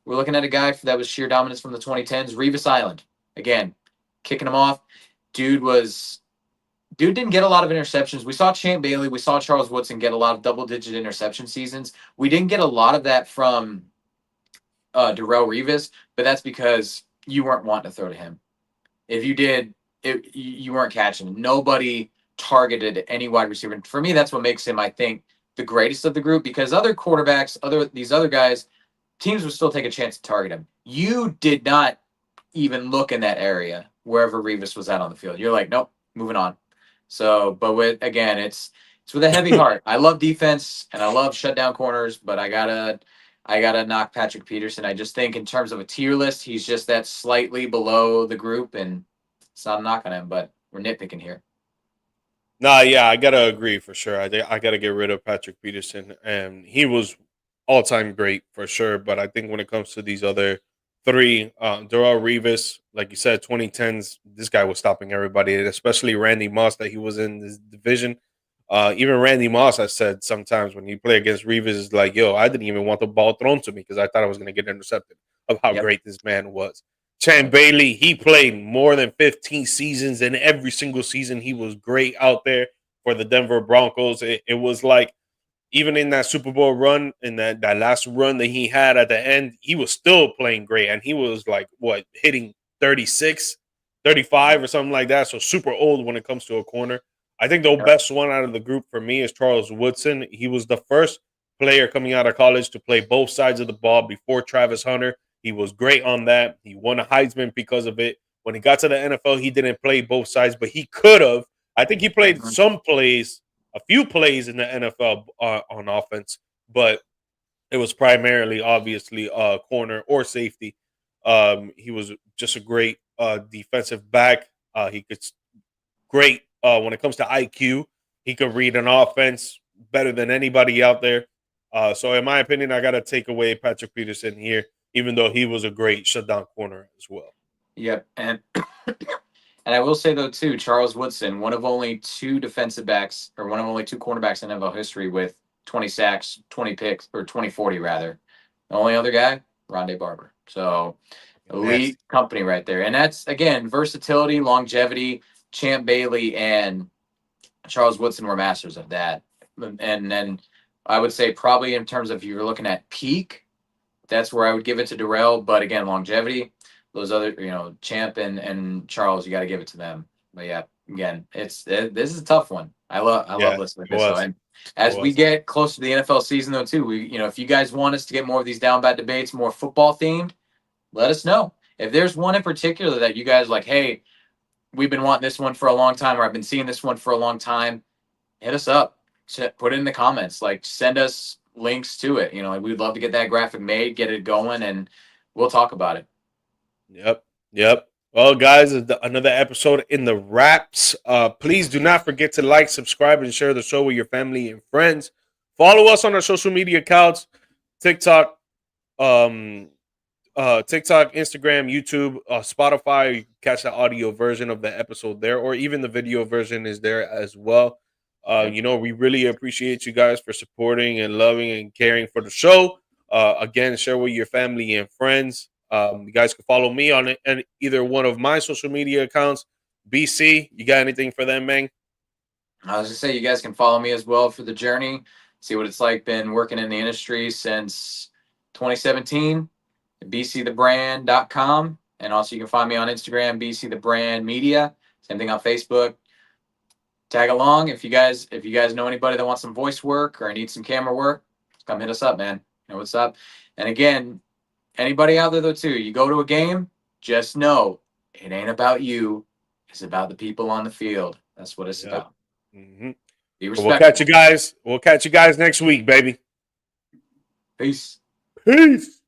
we're looking at a guy that was sheer dominance from the 2010s, Revis Island. Again, kicking him off. Dude didn't get a lot of interceptions. We saw Champ Bailey, we saw Charles Woodson get a lot of double-digit interception seasons. We didn't get a lot of that from Darrelle Revis, but that's because you weren't wanting to throw to him. If you did, you weren't catching. Nobody targeted any wide receiver. And for me, that's what makes him, I think, the greatest of the group because other quarterbacks, these other guys, teams would still take a chance to target him. You did not even look in that area wherever Revis was at on the field. You're like, nope, moving on. So, but it's with a heavy heart. I love defense and I love shutdown corners, but I gotta knock Patrick Peterson. I just think in terms of a tier list, he's just that slightly below the group, and it's not a knock on him, but we're nitpicking here. Nah, yeah, I gotta agree for sure. I gotta get rid of Patrick Peterson, and he was all time great for sure. But I think when it comes to these other three, Darrell Revis, like you said, 2010s, this guy was stopping everybody, and especially Randy Moss that he was in this division. Even Randy Moss, I said sometimes when you play against Revis, is like, yo, I didn't even want the ball thrown to me because I thought I was gonna get intercepted of how Yep. great this man was. Champ Bailey, he played more than 15 seasons, and every single season he was great out there for the Denver Broncos. It was like even in that Super Bowl run, in that last run that he had at the end, he was still playing great. And he was like, what, hitting 36, 35 or something like that. So super old when it comes to a corner. I think the Yep. best one out of the group for me is Charles Woodson. He was the first player coming out of college to play both sides of the ball before Travis Hunter. He was great on that. He won a Heisman because of it. When he got to the NFL, he didn't play both sides, but he could have. I think he played Mhm. some plays, a few plays in the NFL on offense, but it was primarily, obviously, corner or safety. He was just a great defensive back. He could great when it comes to IQ. He could read an offense better than anybody out there. So, in my opinion, I got to take away Patrick Peterson here, even though he was a great shutdown corner as well. Yep. And and I will say though too, Charles Woodson, one of only two defensive backs or one of only two cornerbacks in NFL history with 20 sacks, 20 picks, or 2040 rather. The only other guy, Rondé Barber. So elite Nasty. company right there. And that's again versatility, longevity. Champ Bailey and Charles Woodson were masters of that. And then I would say probably in terms of you're looking at peak, that's where I would give it to Darrell. But again, longevity, those other, Champ and Charles, you got to give it to them. But yeah, again, this is a tough one. I love Yeah, listening it to this. So, was. and It as we was. get closer to the NFL season, though, too, if you guys want us to get more of these down bad debates, more football themed, let us know. If there's one in particular that you guys like, hey, we've been wanting this one for a long time, or I've been seeing this one for a long time, hit us up. Put it in the comments. Like, send us links to it. Like, we'd love to get that graphic made, get it going, and we'll talk about it. Yep. Yep. Well, guys, another episode in the wraps. Please do not forget to like, subscribe, and share the show with your family and friends. Follow us on our social media accounts: TikTok, um, TikTok, Instagram, YouTube, Spotify. You can catch the audio version of the episode there, or even the video version is there as well. Yep. We really appreciate you guys for supporting and loving and caring for the show. Again, share with your family and friends. You guys can follow me on either one of my social media accounts. BC, you got anything for them, man? I was just say you guys can follow me as well for the journey, see what it's like. Been working in the industry since 2017. bcthebrand.com, and also you can find me on Instagram, bcthebrand media. Same thing on Facebook. tag along. If you guys know anybody that wants some voice work or needs some camera work, come hit us up, man. You know what's up. And again, anybody out there though too, you go to a game, just know it ain't about you. It's about the people on the field. That's what it's about. Mm-hmm. Be So respectful. we'll catch you guys. We'll catch you guys next week, baby. Peace. Peace.